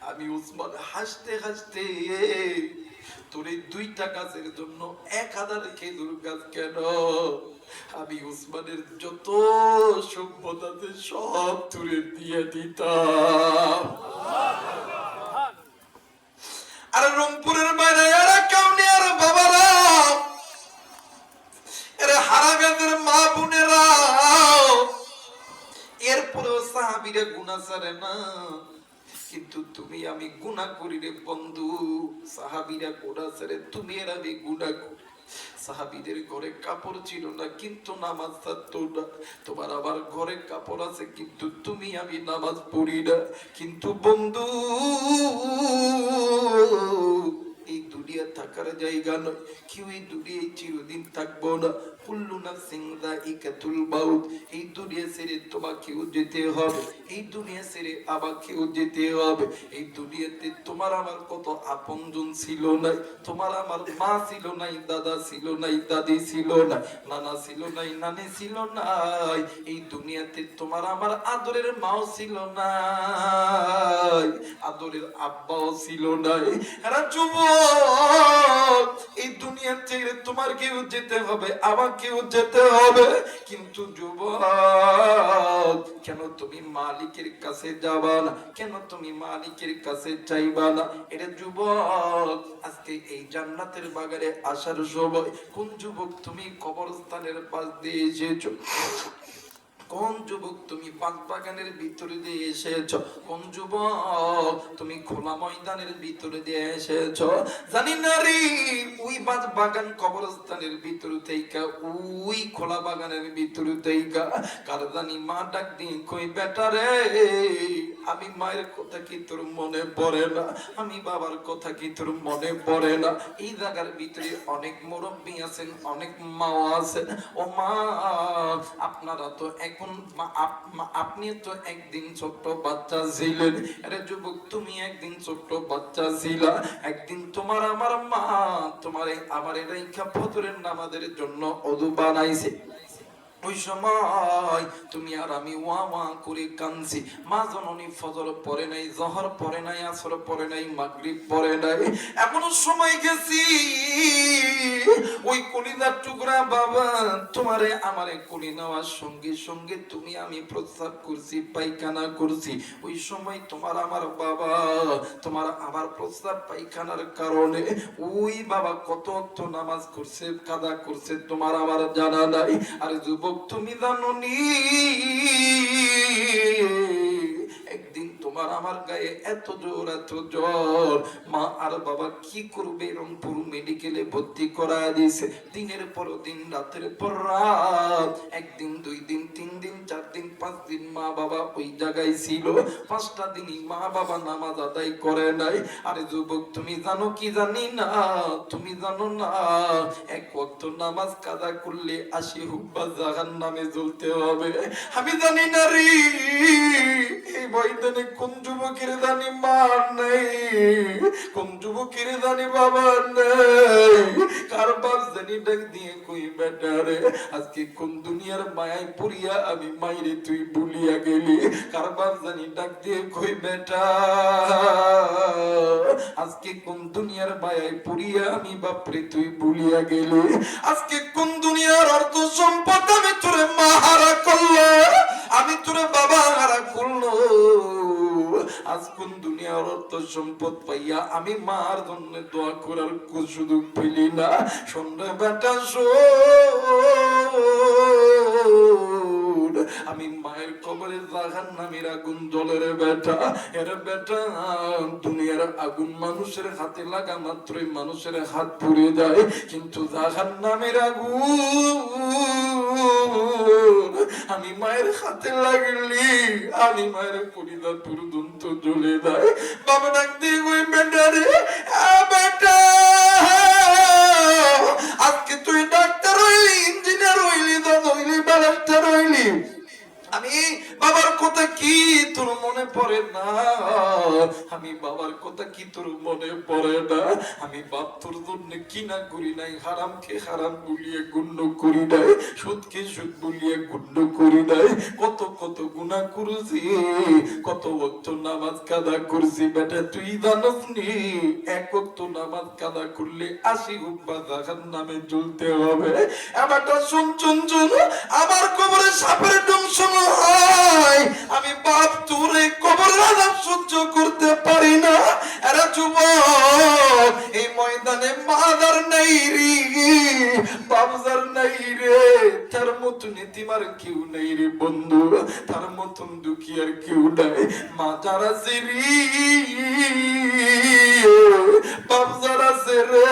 আমি ওসমান হাসতে হাসতে তোর এই দুইটা গাছের জন্য 1000 খেজুর গাছ কেন, আমি ওসমানের যত সম্পদ আছে সব তুলে দিয়ে দিতাম। আর রংপুরের বাইরে এরা কাউনি আর বাবারা, এরা হারাগাদের মা বোনেরা, এরপরেও সাহাবীরা গুনাহ ছাড়ে না। কিন্তু তুমি আমি গুনাহ করি রে বন্ধু, সাহাবীরা গুনাহ ছাড়ে, তুমি আর আমি গুনাহ করি। সাহাবীদের ঘরে কাপড় ছিল না কিন্তু নামাজ ছাড়তো না, তোমার আবার ঘরে কাপড় আছে কিন্তু তুমি আমি নামাজ পড়ি না। কিন্তু বন্ধু, এই দুনিয়া থাকার জায়গা নয়, কেউ এই দুনিয়ায় চিরদিন থাকবো না। কুল্লু নাফসিন যায়িকাতুল মাউত, এই দুনিয়া ছেড়ে তোমাকেও যেতে হবে, এই দুনিয়া ছেড়ে আমাকেও যেতে হবে। এই দুনিয়াতে তোমার আমার কত আপনজন ছিল নাই, তোমার আমার মা ছিল নাই, দাদা ছিল নাই, দাদি ছিল নাই, নানা ছিল নাই, নানি ছিল নাই। এই দুনিয়াতে তোমার আমার আদরের মাও ছিল নাই, আদরের আব্বাও ছিল নাই। এরা যুবক, এই দুনিয়া ছেড়ে তোমার কেউ যেতে হবে, আমাকেও যেতে হবে। কিন্তু যুবক, কেন তুমি মালিকের কাছে যাবা না, কেন তুমি মালিকের কাছে চাইবা না? এটা যুবক, আজকে এই জান্নাতের বাগানে আসার সময় কোন যুবক তুমি কবরস্থানের পাশ দিয়ে এসেছো? কোন যুবক তুমি বাগানের ভিতরে দিয়ে এসেছো? কোন যুবক তুমি খোলা ময়দানের ভিতরে দিয়ে এসেছো? জানি না রে, ওই বাগান কবরস্থানের ভিতর থেকে, ওই খোলা বাগানের ভিতর থেকে কার জানি মা ডাক দিয়ে কই, বেটা রে, আমি মায়ের কথা কি তোর মনে পড়ে না? আমি বাবার কথা কি তোর মনে পড়ে না? এই জায়গার ভিতরে অনেক মুরব্বী আছেন, অনেক মা আছেন। ও মা, আপনারা তো এখন আপনি তো একদিন ছোট্ট বাচ্চা ছিলেন। আরে যুবক, তুমি একদিন ছোট্ট বাচ্চা ছিলা, একদিন তোমার আমার মা তোমার আমার রেখা ফজরের নামাজের জন্য ওযু বানাইছে। ওই সময় তুমি আর আমি ওয়া ওয়া করে কাঁদছি। মা জননী ফজর পড়ে নাই, জহর পড়ে নাই, আসর পড়ে নাই, মাগরিব পড়ে নাই, এমন সময় গেছি ওই কলিজার টুকরা বাবা তোমারে আমারে কোলে নেওয়ার সঙ্গে সঙ্গে তুমি আমি প্রস্রাব করছি, পায়খানা করছি। ওই সময় তোমার আমার বাবা তোমার আমার প্রস্রাব পায়খানার কারণে ওই বাবা কত অক্ত নামাজ করছে, কাদা করছে, তোমার আমার জানা নাই। আর যুবক, তুমি জানো নি একদিন তোমার তোমার আমার গায়ে এত জ্বর, মা আর বাবা কি করবে, রংপুর মেডিকেলে ভর্তি করা দিয়েছে। দিনের পর দিন, রাতের পর রাত, একদিন, 2 দিন, 3 দিন, 4 দিন, 5 দিন মা বাবা ওই জায়গায় ছিল। 5টা দিনই মা বাবা নামাজ আদায় করে নাই। আরে যুবক, তুমি জানো কি জানি না, তুমি জানো না, এক ওয়াক্ত নামাজ কাজা করলে 80 হুব্বা জাহান্নামে জ্বলতে হবে। আমি জানি না রে, এই ময়দানে কোন যুবকের জানি মা নেই, কোন যুবকের জানি বাবা নেই, কার বাপ জানি ডাক দিয়ে কই বেটা রে, আজকে কোন দুনিয়ার মায়ায় পড়িয়া আমি মাইরে তুই ভুলিয়া গেলি, কার বাপ জানি ডাক দিয়ে কই বেটা, আজকে কোন দুনিয়ার মায়ায় পড়িয়া আমি বাপরে তুই ভুলিয়া গেলি, আজকে কোন দুনিয়ার অর্থ সম্পদ আমি তোরে মা হারা করলো, আমি তোরে বাবা হারা করলো, আজ কোন দুনিয়ার অর্থ সম্পদ পাইয়া আমি মার জন্য দোয়া করার সুযোগ পেলি না। সন্ধ্যা বেটা আমি মায়ের কবরে জাহান্নামের আগুন জ্বলে রে বেটা, এর বেটা দুনিয়ার আগুন মানুষের হাতে লাগা মাত্রই মানুষের হাত পুড়ে যায়, কিন্তু জাহান্নামের আগুন আমি মায়ের হাতে লাগলি আমি মায়ের পরিবার পর্যন্ত জ্বলে যায়। বাবা ডাক দিয়ে কই বেটা রে, বেটা আজকে তুই ডাক্তার হইলি, ইঞ্জিনিয়ার হইলি, দাদা হইলি, ব্যারিস্টার হইলি, আমি বাবার কথা কি তোর মনে পড়ে না, আমি বাবার কথা কি তোর মনে পড়ে না, আমি বাপ তোর জন্য কি না করি নাই, হারামকে হারাম বলিয়ে গণ্য করি নাই, সুদকে সুদ বলিয়ে গণ্য করি নাই, কত কত গুনাহ করেছি, কত ওয়াক্ত নামাজ কাদা করছি, বেটা তুই জানোস নি এক ওয়াক্ত নামাজ কাদা করলে 80 হুব্বা জাহান্নামে জ্বলতে হবে। এবারটা শুন শুন শুন, আমার কবরে সাপের দংশন হয়, আমি বাপ তোরে কবর আযাব সহ্য করতে পারি না। এরা যুবক, এই ময়দানে মাদার নাই রে, বাবজার নাই রে, তার মতন এতিমার কেউ নাই রে বন্ধু, তার মতন দুঃখী আর কেউ নাই। মা যারা আছে রে, বাবজার আছে রে,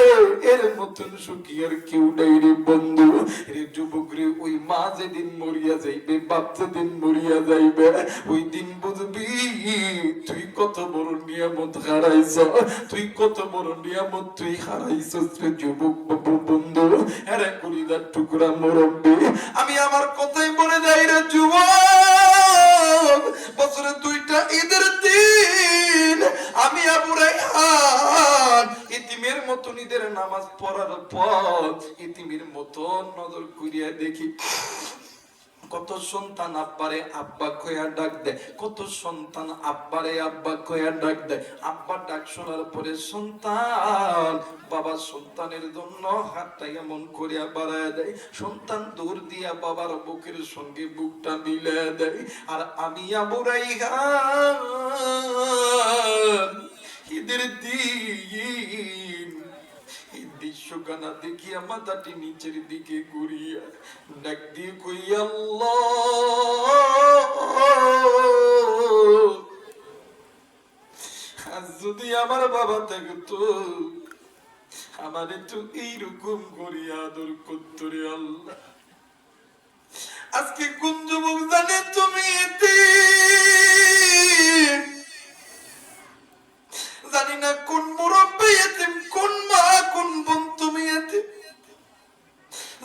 এর মতন সুখী আর কেউ নাই রে বন্ধু। রে যুবক রে, ওই মা যেদিন মরিয়া যাইবে, বাপ যেদিন মরিয়া যাইবে, ওই দিন বুঝবি তুই কত বড় নিয়ামত হারাইছ, তুই কত বড় নিয়ামত তুই হারাইছ রে যুবক বন্ধু। এরে কলিজার টুকরা মুরব্বি, আমি আমার কথাই বলে যাই রে যুবক, বছরে 2টা ঈদের দিন আমি আবু রায়হান ইতিমের মতন ঈদের নামাজ পড়ার পর ইতিমের মতন নজর করিয়া দেখি কত সন্তান আব্বারে আব্বা কইয়া ডাক দেয়, কত সন্তান আব্বারে আব্বা কইয়া ডাক দেয়। আব্বা ডাক শোনার পরে সন্তান বাবা সন্তানের জন্য হাতটা এমন করিয়া বাড়ায় দেয়, সন্তান দৌড় দিয়া বাবার বুকের সঙ্গে বুকটা মিলায় দেয়। আর আমি আবু রায়হান ঈদের দিন দৃশ্যখানা দেখিয়া মাথাটি নিচের দিকে ঘুরিয়া ডাক দিয়ে কই, আল্লাহ আজ যদি আমার বাবা থাকতো আমার একটু এইরকম করিয়া আদর করতো রে আল্লাহ। আজকে কোন যুবক জানে তুমি জানি না কোন মুরব্বী এতিম, কোন মা কোন বোন তুমি এতিম,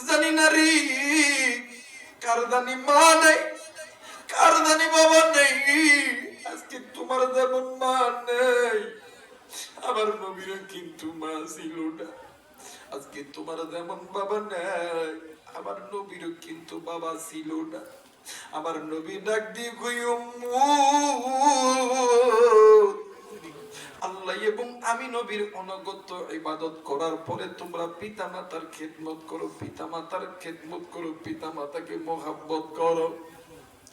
জানি না রে, কার জানি মা নাই, কার জানি বাবা নেই। আজকে তোমার যেমন মা নেই, আমার নবীর কিন্তু মা ছিল না। আজকে তোমার যেমন বাবা নেই, আমার নবীর কিন্তু বাবা ছিল না। আমার নবী ডাক দিয়ে কই, আল্লাহ এবং আমি নবীর অনগত ইবাদত করার পরে তোমরা পিতা মাতার খেদমত করো, পিতা মাতার খেদমত করো, পিতা মাতাকে মহাব্বত করো।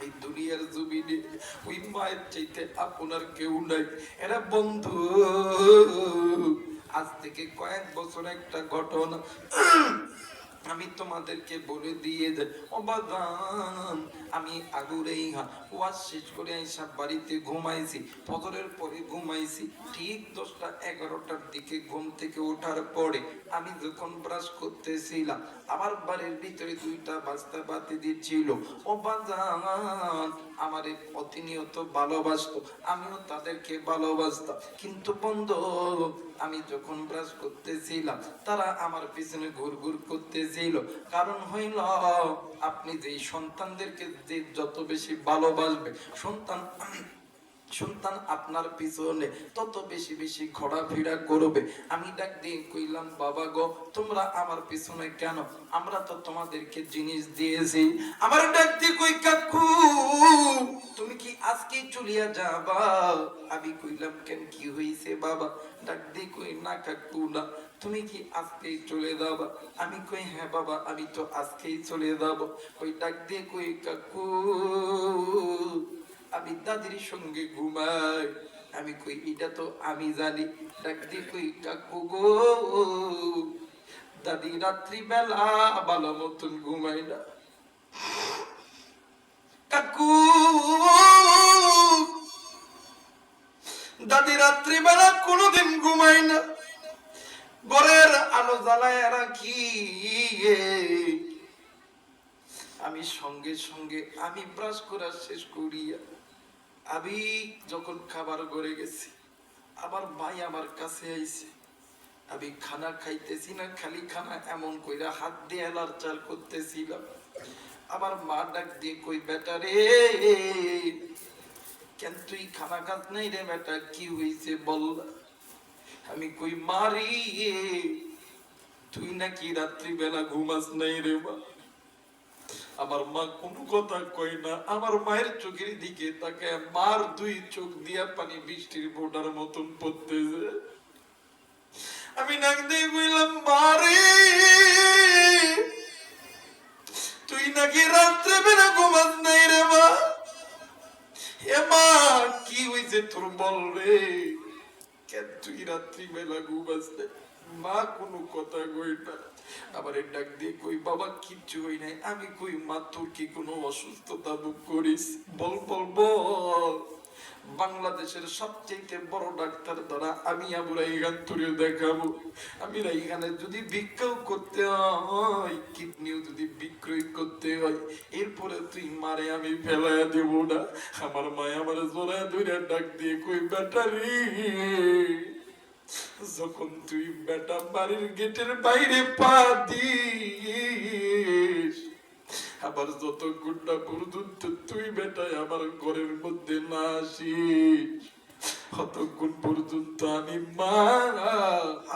এই দুনিয়ার জমিনে ওই মায়ের চাইতে আপনার কেউ নাই। এরা বন্ধু, আজ থেকে কয়েক বছর একটা ঘটনা, আমি তোমাদেরকে বলে দিয়ে যাই, অবাদান আমি আগুরেই ওয়াজ শেষ করে আইসা বাড়িতে ঘুমাইছি, ফজরের পরে ঘুমাইছি, ঠিক 10টা 11টার দিকে ঘুম থেকে ওঠার পরে আমি যখন ব্রাশ করতেছিলাম আমার বাড়ির ভিতরে 2টা বাস্তা বাতি দিচ্ছিল। অবাদান আমারে প্রতিনিয়ত ভালোবাসতো, আমিও তাদেরকে ভালোবাসতাম, কিন্তু বন্ধু আমি যখন ব্রাশ করতেছিলাম তারা আমার পিছনে ঘুরঘুর করতেছিল। কারণ হইল আপনি যে সন্তানদেরকে যে যত বেশি ভালোবাসবে, সন্তান আপনার পিছনে তত বেশি বেশি ঘোরাফেরা করবে। আমি ডাক দিয়ে কইলাম, বাবা গো তোমরা আমার পিছনে কেন? আমরা তো তোমাদেরকে জিনিস দিয়েছি। আমার ডাক দিয়ে কই, কাকু তুমি কি আজকে চলিয়া যাবা? আমি কইলাম, কেন কি হইছে বাবা? ডাক দিয়ে কই, না কাকু না, তুমি কি আজকেই চলে যাবা? আমি কই, হ্যাঁ বাবা আমি তো আজকেই চলে যাব। ওই ডাক দিয়ে কই, কাকু আমি দাদির সঙ্গে ঘুমাই। আমি কই, এটা তো আমি জানি। ডাক দিয়ে কই, কাকু গো দাদি রাত্রি বেলা ভালো মতন ঘুমাই না। কাকু দাদি রাত্রি বেলা কোনোদিন ঘুমাই না, ঘরের আলো জ্বালায় রাখি। আমি সঙ্গে সঙ্গে আমি ব্রাশ করা শেষ করিয়া আমি যখন খাবার ঘরে গেছি, আমার ভাই আমার কাছে আইছে। আমি খানা খাইতেছি না, খালি খানা এমন কইরা হাত দিয়ে লাড়চাড় করতেছিলাম। আমার মা ডাক দিয়ে কই, বেটা রে কেন তুই খানা খাস নাই রে বেটা, কি হইছে বল? আমি কই, মারি তুই নাকি রাত্রি বেলা ঘুমাস নাই রে মা। আমার মা কোনো কথা কয় না, আমার মায়ের চোখের দিকে তাকায় মার 2 চোখ দিয়া পানি বৃষ্টির ফোঁটার মতন পড়তেছে। আমি নাক দিয়ে কইলাম, মারে তুই নাকি রাত্রে বেলা ঘুমাস নাই রে মা। এ মা কি হইছে তোর বল রে, কেন তুই রাত্রি বেলা ঘুমাস নাই? মা কোনো কথা কই না। আবার ডাক দিয়ে কই, বাবা কিচ্ছু হই নাই। আমি কই, মা তোর কি কোনো অসুস্থতা ভোগ করিস? বল বল বল। বাংলাদেশের সবচেয়ে বড় ডাক্তার দ্বারা আমি আবু রাইহান তুরে দেখাবো। আমি রাইহানে যদি ভিক্ষাও করতে হয়, কিডনিও যদি বিক্রয় করতে হয়, এরপরে তুই মারে আমি ফেলাইয়া দেব না। আমার মায় আমার জোড়ায় ধরে ডাক দিয়ে কই, বেটারি যখন তুই বেটা বাড়ির গেটের বাইরে পা দিস, আবার যত গুন্ডা পর্যন্ত তুই বেটায় আমার ঘরের মধ্যে না আসিস, কতক্ষণ পর্যন্ত আমি মা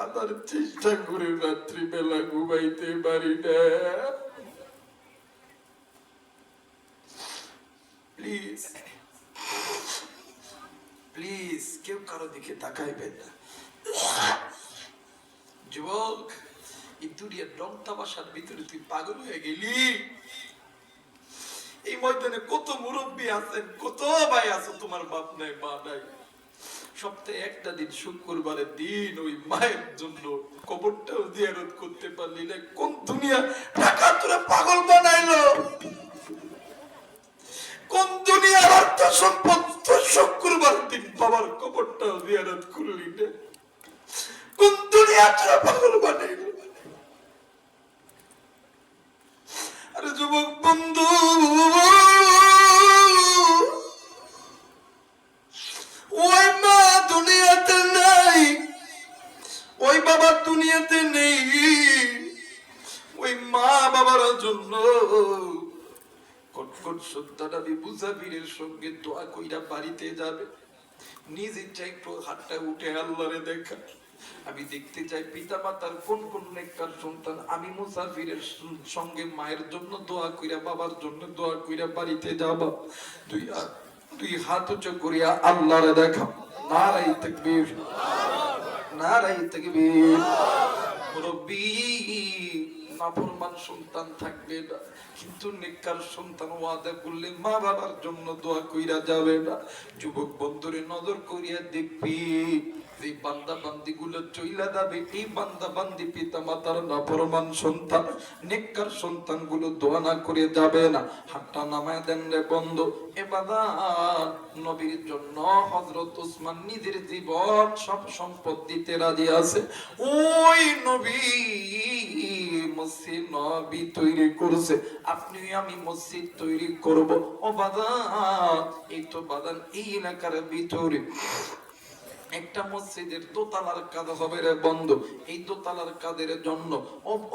আবার চেষ্টা করে রাত্রি বেলা ঘুমাইতে পারি না। প্লিজ প্লিজ কেউ কারো দিকে তাকাইবেন না। যুবক, এই দুনিয়ার রং তামাশার ভিতরে তুই পাগল হয়ে গেলি। এই ময়দানে কত মুরব্বী আছেন, কত ভাই আছে, তোমার বাপ নাই মা নাই। সপ্তাহে একটা দিন শুক্রবারের দিন ওই মায়ের জন্য কবরটাও জিয়ারত করতে পারলি না। কোন দুনিয়া টাকা তোরা পাগল বানাইলো? কোন দুনিয়ার অর্থ সম্পদ তোর শুক্রবার দিন বাবার কবরটাও জিয়ারত করলি না? কোন দুনিয়া তোরা পাগল বানাইলো? আরে যুবক বন্ধু, ওই মা দুনিয়াতে নাই, ওই বাবা দুনিয়াতে নেই। ওই মা বাবার জন্য কটকট সন্তান আমি মুসাফিরের সঙ্গে দোয়া কইরা বাড়িতে যাবে। নিজে চাই একটু হাতটা উঠে আল্লাহরে দেখা। আমি দেখতে চাই পিতা মাতার কোন কোন নেককার সন্তান আমি মুসাফিরের সঙ্গে মায়ের জন্য দোয়া কইরা বাবার জন্য দোয়া কইরা বাড়িতে যাব। তুই হাত উঁচু করিয়া আল্লাহরে দেখা। নারায়ে তাকবীর, নারায়ে তাকবীর। রব্বি নাফরমান সন্তান থাকবে না, কিন্তু নেককার সন্তান ওয়াদা করলে মা বাবার জন্য দোয়া কইরা যাবে না। যুবক বন্ধুরে নজর করিয়া দেখবি, যে বান্দা বান্দি গুলো চইলা যাবে, এই বান্দা বান্দি পিতা মাতার নাফরমান সন্তান, নেককার সন্তান গুলো দোয়া না করে যাবে না। হাতটা নামায় দেন রে বন্ধু। এবার নবীর জন্য হযরত উসমান নিজের জীবন সব সম্পদ দিতে রাজি আছে। ওই নবী মসজিদ নবী তৈরি করছে, আপনি আমি মসজিদ তৈরি করব। ও বাদান, এই তো বাদান এই এলাকার ভিতরে একটা মসজিদের দোতলার কাজ হবে রে বন্ধু। এই দোতলার কাজের জন্য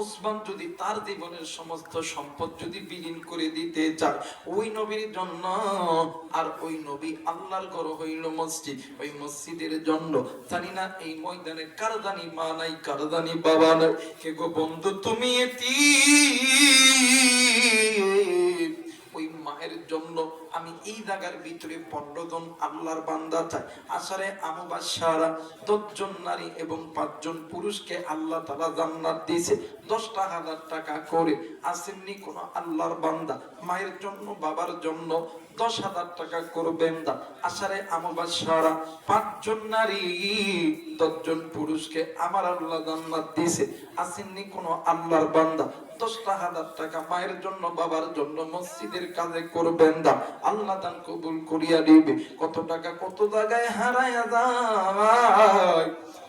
ওসমান যদি তার জীবনের সমস্ত সম্পদ যদি বিলীন করে দিতে চায় ওই নবীর জন্য, আর ওই নবী আল্লাহর ঘর হইল মসজিদ, ওই মসজিদের জন্য জানি না এই ময়দানে কারদানি মা নাই, কারদানি বাবা নাই। কে গো বন্ধু তুমি ওই মায়ের জন্য আমি এই জায়গার ভিতরে 15 জন আল্লাহর বান্দা চাই। আসারে আমবাসারা 10 জন নারী এবং 5 জন পুরুষকে আল্লাহ তাআলা জান্নাত দিয়েছে 10,000 টাকা করে। আসেননি কোন আল্লাহর বান্দা মায়ের জন্য বাবার জন্য 10,000 টাকা করবেন দা। আসারে আমবাসারা 5 জন নারী 10 জন পুরুষকে আমার আল্লাহ জান্নাত দিয়েছে। আসেননি কোন আল্লাহর বান্দা 10,000 টাকা মায়ের জন্য বাবার জন্য মসজিদের কাজে করবেন দা, আল্লাহ দান কবুল করিয়া দিবে। কত টাকা কত জায়গায় হারায়া যায়,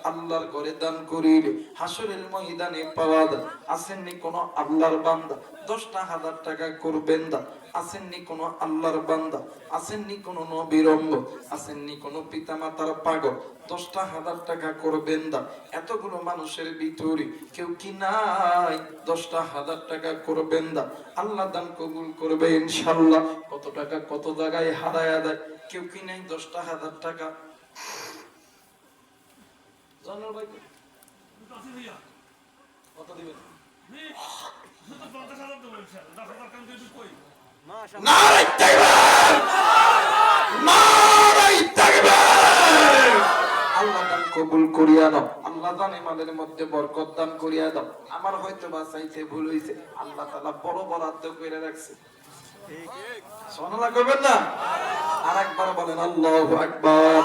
আল্লাহর ঘরে দান করিলে হাসরের ময়দানে পাওয়া যায়। আসেননি কোন আল্লাহর বান্দা 10,000 টাকা করবেন দা। আসেননি কোন আল্লাহর বান্দা, আসেননি কোন নবীর অঙ্গ, আসেননি কোন পিতামাতার পাগল 10,000 টাকা করবেন দা। এতগুলো মানুষের ভিতরে কেউ কি নাই 10,000 টাকা করবেন দা, আল্লাহ দান কবুল করবে ইনশাআল্লাহ। কত টাকা কত জায়গায় হারায়া যায়, কেউ কি নাই 10,000 টাকা? জানো ভাই কত দিবেন? নারায়ে তাকবীর, নারায়ে তাকবীর। আল্লাহ দান কবুল করিয়া দাও, আল্লাহ দান আমাদের মধ্যে বরকত দান করিয়া দাও। আমার হয়তো বা চাইতে ভুল হইছে, আল্লাহ তাআলা বড় বরাদ্দ করে রাখছে। ঠিক ঠিক সুবহানাল্লাহ কইবেন না? আরেকবার বলেন আল্লাহু আকবার।